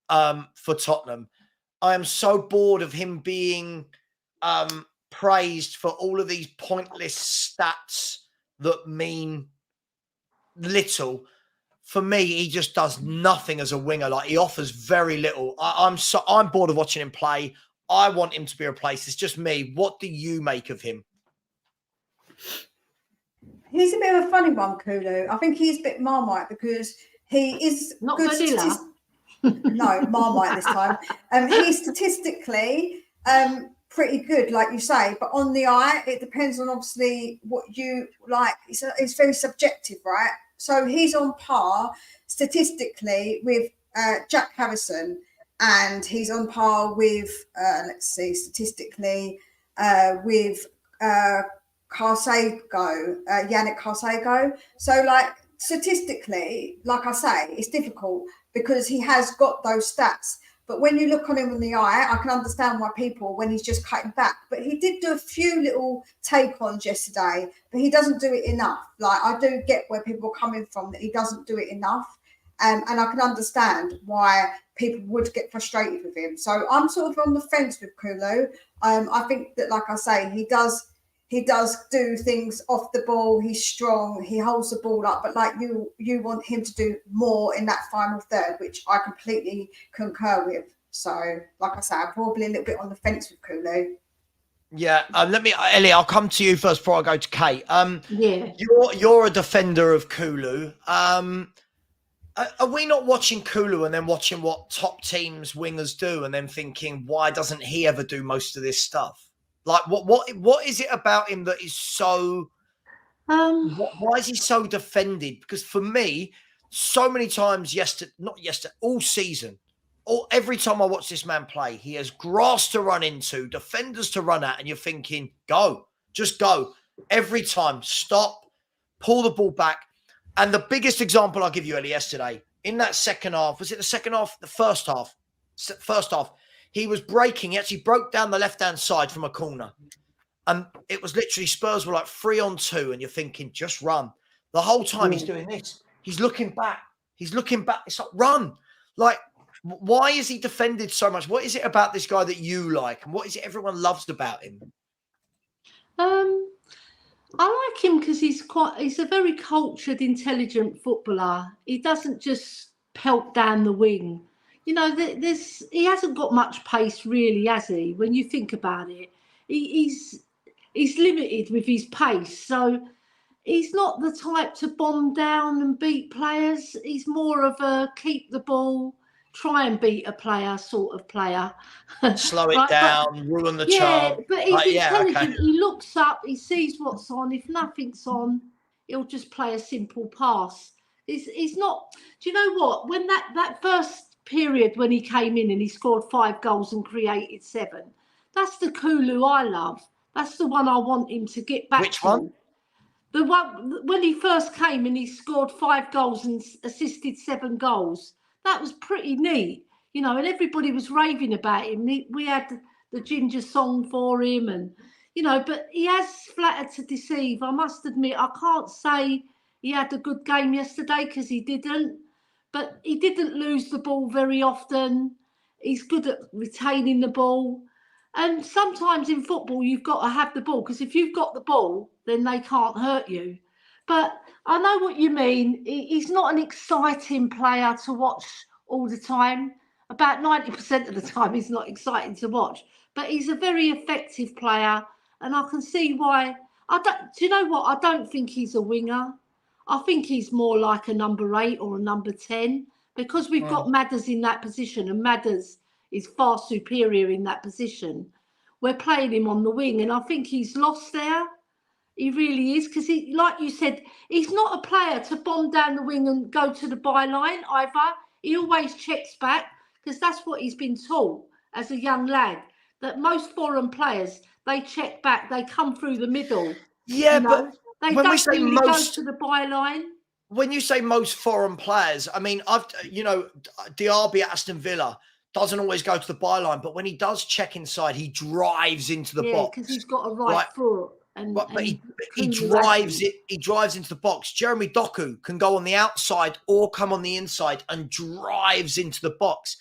for Tottenham. I am so bored of him being praised for all of these pointless stats that mean little. For me, he just does nothing as a winger. Like, he offers very little. I'm bored of watching him play. I want him to be replaced. It's just me. What do you make of him? He's a bit of a funny one, Kulu. I think he's a bit Marmite because he is not good. No, Marmite this time. He's statistically pretty good, like you say, but on the eye, it depends on obviously what you like. It's very subjective, right? So he's on par statistically with Jack Harrison, and he's on par with, statistically with Yannick Carsego. So, like, statistically, like I say, it's difficult because he has got those stats. But when you look on him in the eye, I can understand why people, when he's just cutting back. But he did do a few little take-ons yesterday, but he doesn't do it enough. Like, I do get where people are coming from, that he doesn't do it enough. And I can understand why people would get frustrated with him. So I'm sort of on the fence with Kulu. I think that, like I say, he does do things off the ball. He's strong. He holds the ball up. But like you want him to do more in that final third, which I completely concur with. So, like I say, I'm probably a little bit on the fence with Kulu. Yeah, Elly, I'll come to you first before I go to Kate. Yeah, you're a defender of Kulu. Are we not watching Kulu and then watching what top teams wingers do and then thinking, why doesn't he ever do most of this stuff? Like, what is it about him that is so... why is he so defended? Because for me, so many times all season, every time I watch this man play, he has grass to run into, defenders to run at, and you're thinking, go, just go. Every time, stop, pull the ball back. And the biggest example I'll give you, Elly, yesterday, in that second half, was it the second half? The first half. First half. He was breaking. He actually broke down the left-hand side from a corner. And it was literally Spurs were like 3-on-2. And you're thinking, just run. The whole time he's doing this. He's looking back. He's looking back. It's like, run. Like, why is he defended so much? What is it about this guy that you like? And what is it everyone loves about him? I like him because he's a very cultured, intelligent footballer. He doesn't just pelt down the wing. You know, he hasn't got much pace, really, has he? When you think about it, he's limited with his pace. So he's not the type to bomb down and beat players. He's more of a keep the ball, try and beat a player sort of player. Slow it down, ruin the chance. Yeah, but he's intelligent. Okay. He looks up, he sees what's on. If nothing's on, he'll just play a simple pass. He's not... Do you know what? When that first period when he came in and he scored 5 goals and created 7, that's the Kulu I love. That's the one I want him to get back to. Which one? The one when he first came and he scored 5 goals and assisted 7 goals. That was pretty neat, you know, and everybody was raving about him. We had the Ginger song for him, and, you know, but he has flattered to deceive. I must admit, I can't say he had a good game yesterday because he didn't. But he didn't lose the ball very often. He's good at retaining the ball. And sometimes in football, you've got to have the ball, because if you've got the ball, then they can't hurt you. But I know what you mean. He's not an exciting player to watch all the time. about 90% of the time he's not exciting to watch. But he's a very effective player, and I can see why. Do you know what? I don't think he's a winger. I think he's more like a number 8 or a number 10, because we've got Maddison in that position, and Maddison is far superior in that position. We're playing him on the wing, and I think he's lost there. He really is, because he, like you said, he's not a player to bomb down the wing and go to the byline either. He always checks back, because that's what he's been taught as a young lad, that most foreign players, they check back, they come through the middle. Yeah, but they don't really go to the byline. When you say most foreign players, I mean, Diaby at Aston Villa doesn't always go to the byline, but when he does check inside, he drives into the box. Yeah, because he's got a right foot. But he drives it. He drives into the box. Jeremy Doku can go on the outside or come on the inside and drives into the box.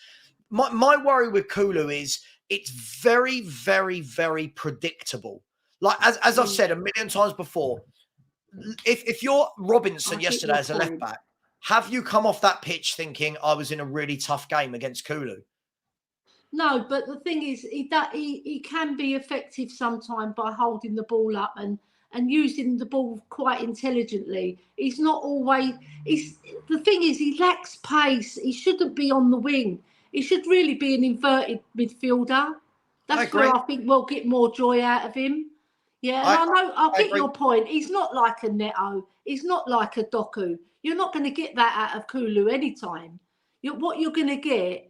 My worry with Kulu is it's very, very, very predictable. Like as I've said a million times before, if you're Robinson yesterday as a left back, have you come off that pitch thinking I was in a really tough game against Kulu? No, but the thing is, he can be effective sometimes by holding the ball up and using the ball quite intelligently. He's not always. The thing is, he lacks pace. He shouldn't be on the wing. He should really be an inverted midfielder. That's where I think we'll get more joy out of him. Yeah, and I get your point. He's not like a Neto. He's not like a Doku. You're not going to get that out of Kulu anytime. What you're going to get,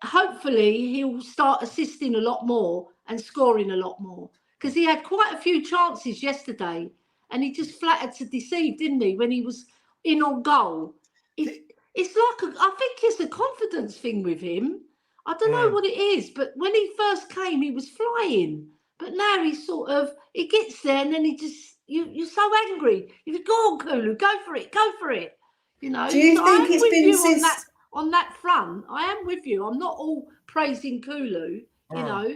hopefully, he'll start assisting a lot more and scoring a lot more. Because he had quite a few chances yesterday, and he just flattered to deceive, didn't he, when he was in on goal. It's like, I think it's a confidence thing with him. I don't know what it is, but when he first came, he was flying. But now he's he gets there, and then he just, you're so angry. You go on, Kulu, go for it. You know, do you think it's been since... on that front? I am with you. I'm not all praising Kulu, you know.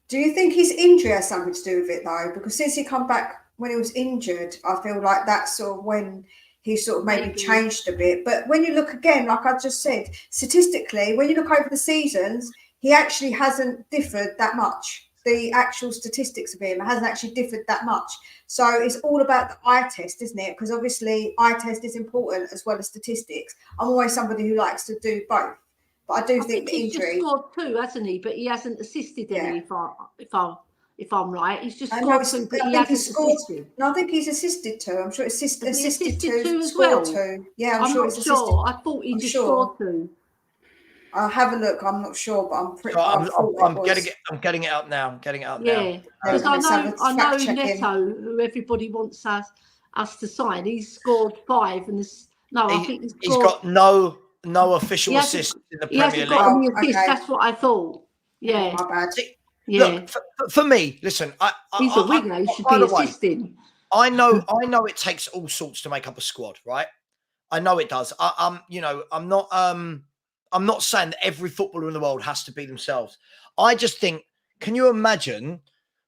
Do you think his injury has something to do with it, though? Because since he come back when he was injured, I feel like that's sort of when he sort of maybe changed a bit. But when you look again, like I just said, statistically, when you look over the seasons, he actually hasn't differed that much. The actual statistics of him hasn't actually differed that much. So it's all about the eye test, isn't it? Because obviously eye test is important as well as statistics. I'm always somebody who likes to do both. But I think the injury... He's just scored 2, hasn't he? But he hasn't assisted any, if I'm right. He's just scored 2, but he hasn't assisted. No, I think he's assisted 2. I'm sure it's assisted 2 as well. 2. Yeah, I'm sure not sure. I thought he just scored 2. I'll have a look. I'm not sure, but I'm pretty. I'm getting it out now. Yeah, because I know Neto, who everybody wants us to sign. He's scored 5, and I think he's got no official assists in the Premier League. He hasn't got any assists. That's what I thought. Yeah, my bad. Look, for me, listen. He's a winger. He should be assisting. I know it takes all sorts to make up a squad, right? I know it does. I'm not saying that every footballer in the world has to be themselves. I just think, can you imagine,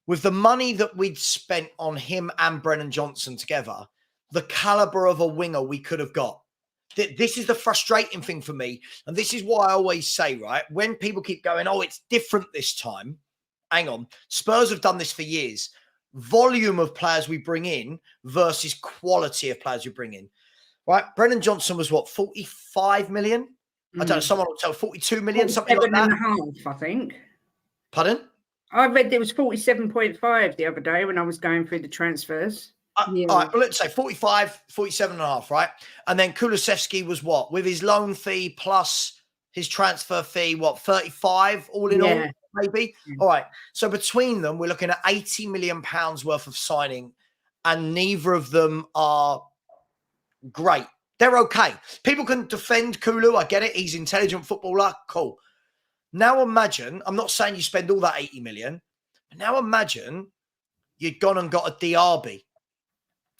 with the money that we'd spent on him and Brennan Johnson together, the caliber of a winger we could have got? This is the frustrating thing for me. And this is why I always say, right, when people keep going, oh, it's different this time. Hang on. Spurs have done this for years. Volume of players we bring in versus quality of players we bring in. Right? Brennan Johnson was what, 45 million? I don't know, someone will tell 42 million, something like that. 47.5, I think. Pardon? I read there was 47.5 the other day when I was going through the transfers. All right, well, let's say 45, 47 and a half, right? And then Kulusevski was what? With his loan fee plus his transfer fee, what, 35 all in all, maybe? All right. So between them, we're looking at £80 million worth of signing, and neither of them are great. They're okay. People can defend Kulu. I get it. He's an intelligent footballer. Cool. Now imagine, I'm not saying you spend all that 80 million, but now imagine you'd gone and got a Diaby.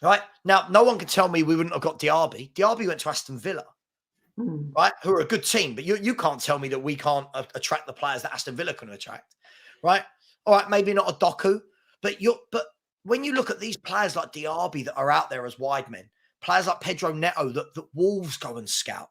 Right? Now, no one can tell me we wouldn't have got Diaby. Diaby went to Aston Villa, right? Who are a good team, but you can't tell me that we can't attract the players that Aston Villa can attract, right? All right, maybe not a Doku, but when you look at these players like Diaby that are out there as wide men, players like Pedro Neto that Wolves go and scout.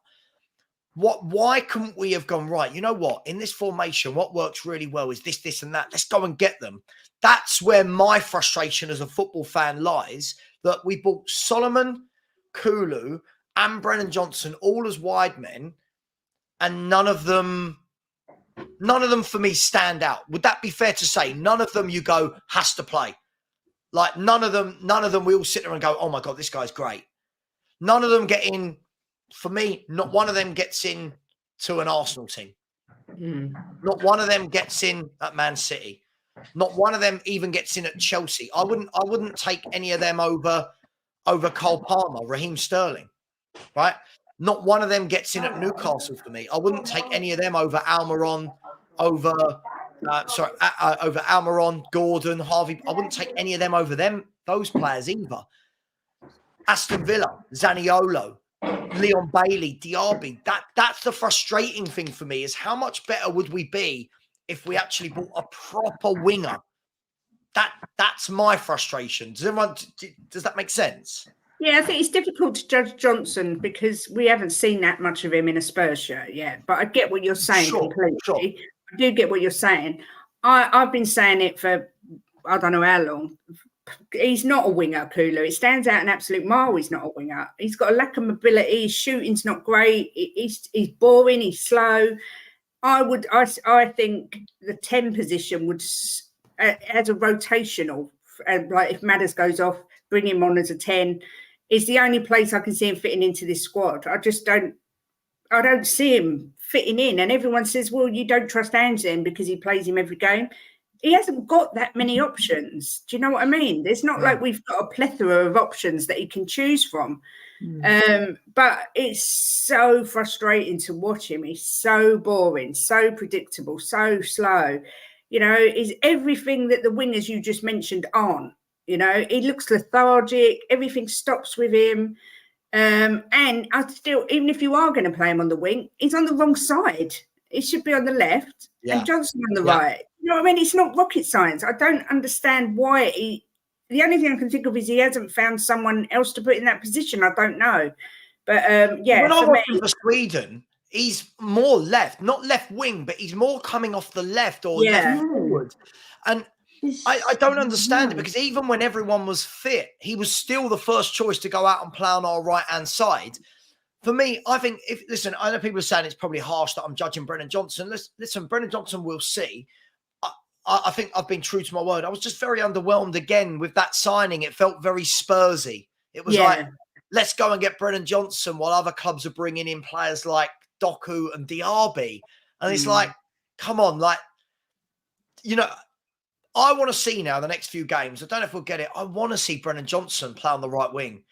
Why couldn't we have gone, right, you know what? In this formation, what works really well is this, and that. Let's go and get them. That's where my frustration as a football fan lies, that we bought Solomon, Kulu, and Brennan Johnson all as wide men, and none of them for me stand out. Would that be fair to say? None of them you go, has to play. Like none of them, we all sit there and go, oh my God, this guy's great. None of them get in. For me, not one of them gets in to an Arsenal team. Not one of them gets in at Man City. Not one of them even gets in at Chelsea. I wouldn't take any of them over Cole Palmer, Raheem Sterling, right? Not one of them gets in at Newcastle for me. I wouldn't take any of them over Almiron, over Almiron, Gordon, Harvey. I wouldn't take any of them over those players either. Aston Villa, Zaniolo, Leon Bailey, Diaby. That's the frustrating thing for me, is how much better would we be if we actually bought a proper winger? That's my frustration. Does that make sense? Yeah, I think it's difficult to judge Johnson because we haven't seen that much of him in a Spurs shirt yet. But I get what you're saying completely. Sure. I do get what you're saying. I've been saying it for I don't know how long. He's not a winger, Kulu. It stands out an absolute mile. He's not a winger. He's got a lack of mobility. His shooting's not great. He's boring. He's slow. I think the 10 position would, as a rotational, like if Maddison goes off, bring him on as a 10. Is the only place I can see him fitting into this squad. I don't see him fitting in. And everyone says, well, you don't trust Ange then because he plays him every game. He hasn't got that many options. Do you know what I mean? It's not like we've got a plethora of options that he can choose from. But it's so frustrating to watch him. He's so boring, so predictable, so slow. You know, is everything that the wingers you just mentioned aren't. You know, he looks lethargic. Everything stops with him. And I still, even if you are going to play him on the wing, he's on the wrong side. He should be on the left and Johnson on the right. You know what I mean? It's not rocket science. I don't understand why the only thing I can think of is he hasn't found someone else to put in that position. I don't know. But when I watch him for Sweden, he's more left, not left wing, but he's more coming off the left or left forward. And I don't understand it, because even when everyone was fit, he was still the first choice to go out and play on our right-hand side. For me, I think, listen, I know people are saying it's probably harsh that I'm judging Brennan Johnson. Listen, Brennan Johnson, we'll see. I think I've been true to my word. I was just very underwhelmed again with that signing. It felt very Spursy. It was like, let's go and get Brennan Johnson while other clubs are bringing in players like Doku and Diaby. And it's like, come on, like, you know, I want to see now the next few games. I don't know if we'll get it. I want to see Brennan Johnson play on the right wing,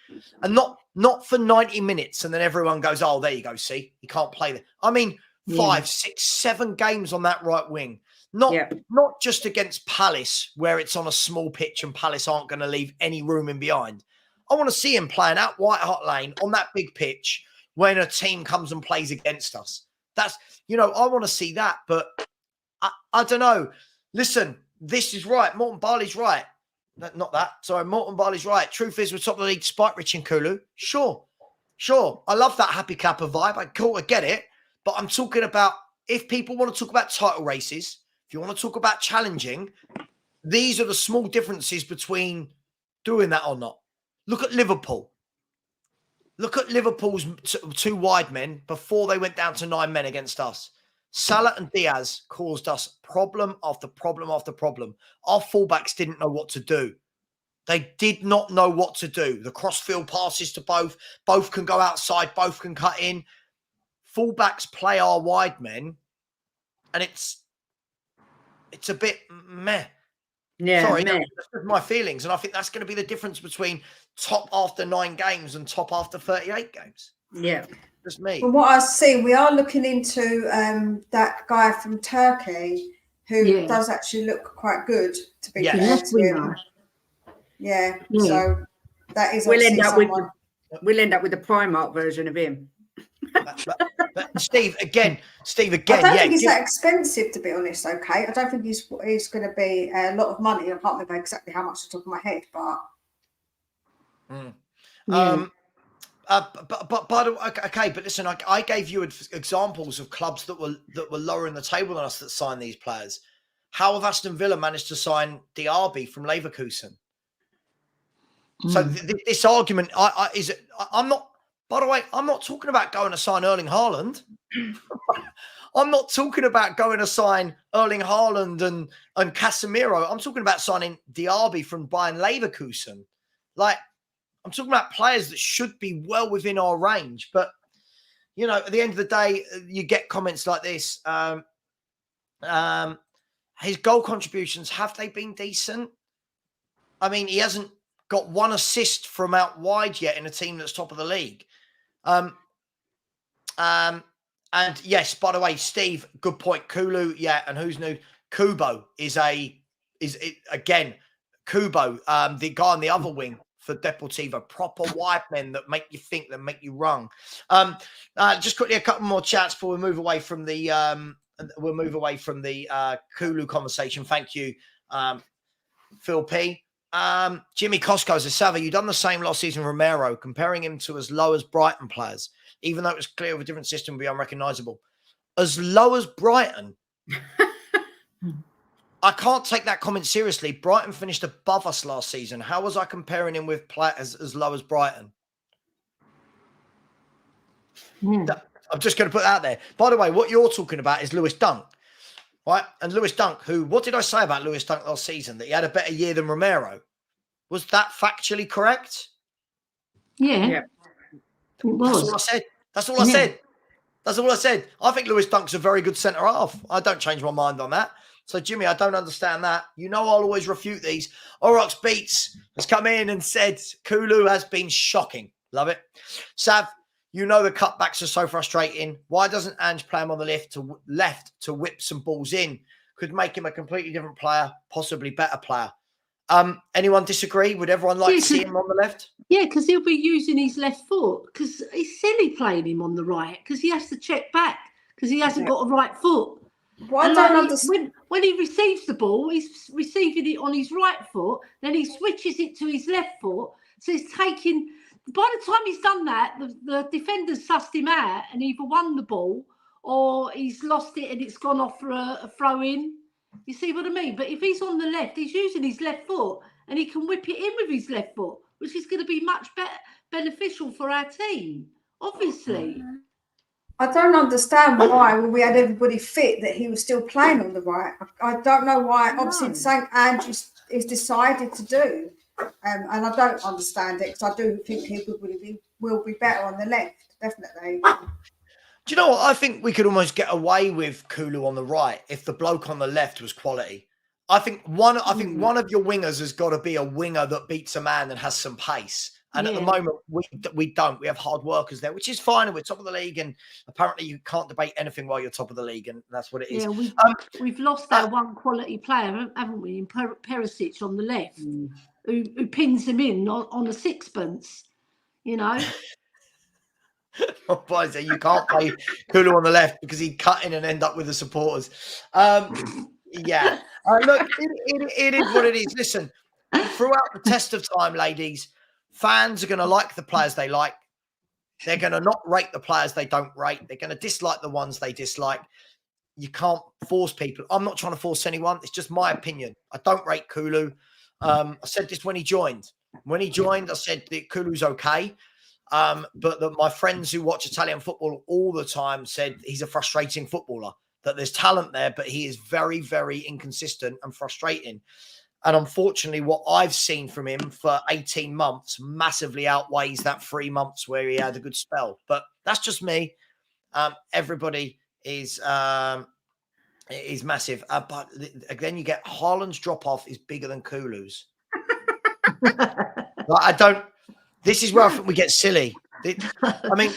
and not for 90 minutes. And then everyone goes, oh, there you go. See, he can't play there. I mean, 5, 6, 7 games on that right wing. Not just against Palace, where it's on a small pitch and Palace aren't going to leave any room in behind. I want to see him playing out White Hart Lane on that big pitch when a team comes and plays against us. That's, you know, I want to see that. But I don't know. Listen, this is right. Morton Barley's right. Not that. Sorry, Morton Barley's right. Truth is, we're top of the league despite Rich and Kulu. Sure. I love that happy clapper vibe. I get it. But I'm talking about, if people want to talk about title races, if you want to talk about challenging, these are the small differences between doing that or not. Look at Liverpool. Look at Liverpool's 2 wide men before they went down to 9 men against us. Salah and Diaz caused us problem after problem after problem. Our fullbacks didn't know what to do. They did not know what to do. The crossfield passes to both. Both can go outside. Both can cut in. Fullbacks play our wide men, and it's a bit meh. Yeah, sorry, meh. That's my feelings, and I think that's going to be the difference between top after 9 games and top after 38 games. Yeah. Just me. From what I've seen, we are looking into that guy from Turkey who does actually look quite good, to be fair to him. Yeah. So that is. We'll end up with the Primark version of him. But Steve again. I don't think he's that expensive, to be honest. Okay, I don't think he's going to be a lot of money. I can't remember exactly how much off the top of my head, but. But by the way, okay, but listen, I gave you examples of clubs that were lower in the table than us that signed these players. How have Aston Villa managed to sign Diaby from Leverkusen? So this argument, I'm not. By the way, I'm not talking about going to sign Erling Haaland. I'm not talking about going to sign Erling Haaland and Casemiro. I'm talking about signing Diaby from Bayern Leverkusen. Like, I'm talking about players that should be well within our range. But, you know, at the end of the day, you get comments like this. His goal contributions, have they been decent? I mean, he hasn't got one assist from out wide yet in a team that's top of the league. And yes, by the way, Steve, good point. Kulu, yeah, and who's new? Kubo is again, Kubo, the guy on the other wing for Deportivo, proper white men that make you think, that make you run. Just quickly, a couple more chats before we move away from the Kulu conversation. Thank you, Phil P. Jimmy Costco says, Savva, you done the same last season, Romero, comparing him to as low as Brighton players, even though it was clear with a different system would be unrecognisable. As low as Brighton? I can't take that comment seriously. Brighton finished above us last season. How was I comparing him with players as low as Brighton? I'm just going to put that out there. By the way, what you're talking about is Lewis Dunk, right? And Lewis Dunk, what did I say about Lewis Dunk last season? That he had a better year than Romero. Was that factually correct? Yeah. It was. That's all I said. That's all I said. That's all I said. I think Lewis Dunk's a very good centre-half. I don't change my mind on that. So, Jimmy, I don't understand that. You know I'll always refute these. Orox Beats has come in and said Kulu has been shocking. Love it. Sav, you know the cutbacks are so frustrating. Why doesn't Ange play him on the left to whip some balls in? Could make him a completely different player, possibly better player. Anyone disagree? Would everyone like to see him on the left? Yeah, because he'll be using his left foot. Because it's silly playing him on the right. Because he has to check back. Because he hasn't got a right foot. Well, I don't understand. When he receives the ball, he's receiving it on his right foot. Then he switches it to his left foot. So he's taking. By the time he's done that, the defender's sussed him out and either won the ball or he's lost it and it's gone off for a throw in. You see what I mean? But if he's on the left, he's using his left foot and he can whip it in with his left foot, which is going to be much beneficial for our team, obviously. I don't understand why, when we had everybody fit, that he was still playing on the right. I don't know why. Obviously, St. Andrews is decided to do. And I don't understand it, because I do think he will be better on the left, definitely. Do you know what? I think we could almost get away with Kulu on the right if the bloke on the left was quality. I think one of your wingers has got to be a winger that beats a man and has some pace. And at the moment, we don't. We have hard workers there, which is fine. And we're top of the league. And apparently you can't debate anything while you're top of the league. And that's what it is. Yeah, we've lost our one quality player, haven't we, in Perisic on the left, who pins him in on a sixpence, you know. Boys, you can't play Kulu on the left because he'd cut in and end up with the supporters. Yeah. Look, it is what it is. Listen, throughout the test of time, ladies, fans are going to like the players they like. They're going to not rate the players they don't rate. They're going to dislike the ones they dislike. You can't force people. I'm not trying to force anyone. It's just my opinion. I don't rate Kulu. I said this when he joined. When he joined, I said that Kulu's okay. But my friends who watch Italian football all the time said he's a frustrating footballer, that there's talent there, but he is very, very inconsistent and frustrating. And unfortunately, what I've seen from him for 18 months massively outweighs that 3 months where he had a good spell. But that's just me. Everybody is massive. But again, you get Haaland's drop-off is bigger than Kulu's. This is where I think we get silly. I mean,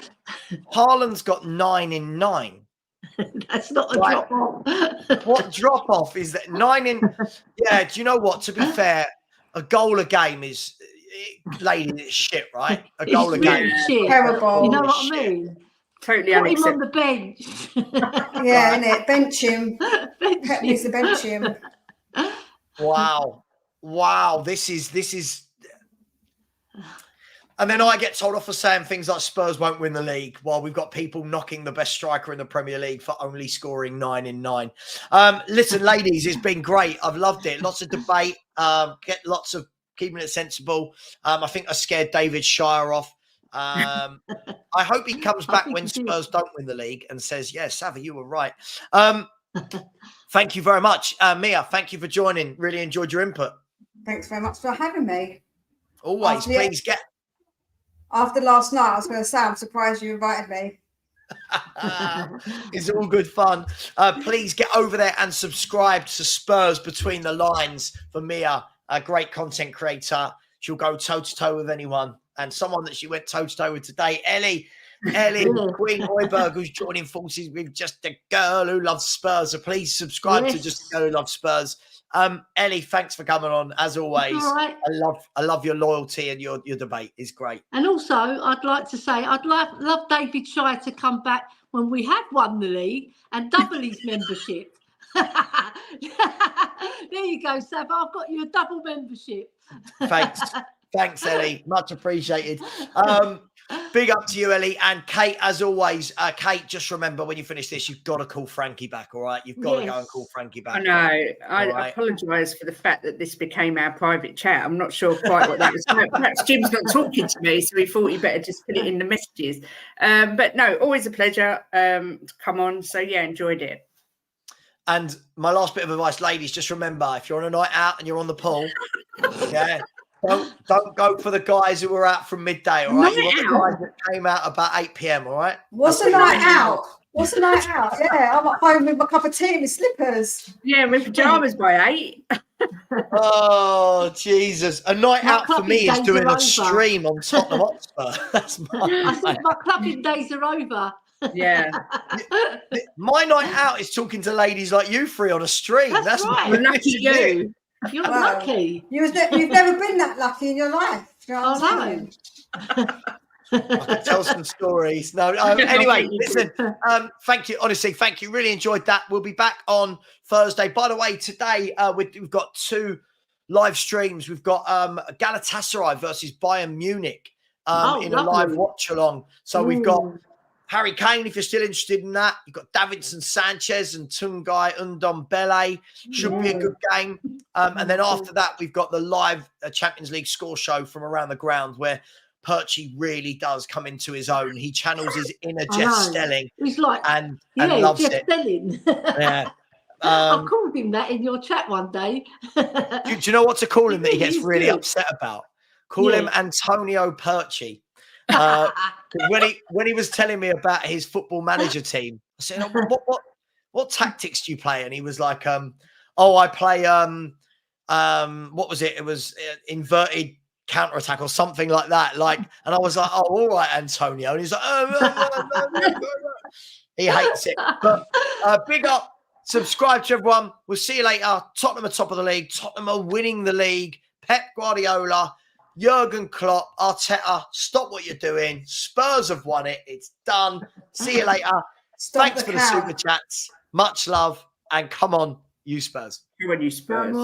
Haaland's got 9 in 9. That's not a drop-off. What drop-off is that? 9 in... Yeah, do you know what? To be fair, a goal a game is... Lady, it's shit, right? A goal a game. Shit. Terrible. You know what I mean? Totally Put him on unacceptable. the bench. Yeah, innit? Bench him. Pep needs to bench him. Wow. This is... And then I get told off for saying things like Spurs won't win the league while we've got people knocking the best striker in the Premier League for only scoring 9 in 9. Listen, ladies, it's been great. I've loved it. Lots of debate. Get lots of keeping it sensible. I think I scared David Shire off. I hope he comes back when Spurs don't win the league and says, yeah, Savva, you were right. Thank you very much. Mia, thank you for joining. Really enjoyed your input. Thanks very much for having me. Always. Please get... After last night, I was going to say, I'm surprised you invited me. It's all good fun. Please get over there and subscribe to Spurs Between the Lines for Mia, a great content creator. She'll go toe-to-toe with anyone. And someone that she went toe-to-toe with today, Elly Queen Hojbjerg, who's joining forces with Just a Girl Who Loves Spurs. So please subscribe to Just a Girl Who Loves Spurs. Elly, thanks for coming on as always. Right. I love your loyalty and your debate is great. And also, I'd like to say I'd love David Shire to come back when we have won the league and double his membership. There you go, Savva. I've got you a double membership. Thanks, Elly. Much appreciated. Big up to you, Elly. And Kate, as always, Kate, just remember when you finish this, you've got to call Frankie back, all right? You've got to go and call Frankie back. I know. I apologise for the fact that this became our private chat. I'm not sure quite what that was. Perhaps Jim's not talking to me, so he thought he better just put it in the messages. But no, always a pleasure to come on. So, yeah, enjoyed it. And my last bit of advice, ladies, just remember, if you're on a night out and you're on the pool, yeah, don't go for the guys who were out from midday, all right? You want the guys that came out about 8 p.m, all right? What's a night out? What's a night out? Yeah, I'm at home with my cup of tea and my slippers. Yeah, with pyjamas by 8. Oh, Jesus. A night out for me is doing a stream on Tottenham Hotspur. That's I said my clubbing days are over. Yeah. My night out is talking to ladies like you three on a stream. That's right. Well, lucky you. You're lucky. You've never been that lucky in your life. You know what I'm saying? I could tell some stories. No, anyway, listen. Thank you. Honestly, thank you. Really enjoyed that. We'll be back on Thursday. By the way, today we've got 2 live streams. We've got Galatasaray versus Bayern Munich in a live watch along. So we've got Harry Kane, if you're still interested in that. You've got Davinson Sanchez and Tungai Ndombele. Should be a good game. And then after that, we've got the live Champions League score show from around the ground where Perchy really does come into his own. He channels his inner Jeff Stelling. He's like, and loves Jeff it. Stelling. Yeah. I called him that in your chat one day. Do you know what to call him that he gets really upset about? Call him Antonio Perchy. When he was telling me about his football manager team, I said, what tactics do you play? And he was like, I play what was it? It was inverted counter-attack or something like that. And I was like, oh, all right, Antonio. And he's like, he hates it. But big up, subscribe to everyone. We'll see you later. Tottenham are top of the league. Tottenham are winning the league. Pep Guardiola, Jurgen Klopp, Arteta, stop what you're doing. Spurs have won it. It's done. See you later. Thanks for the super chats. Much love. And come on, you Spurs. Come on, you Spurs.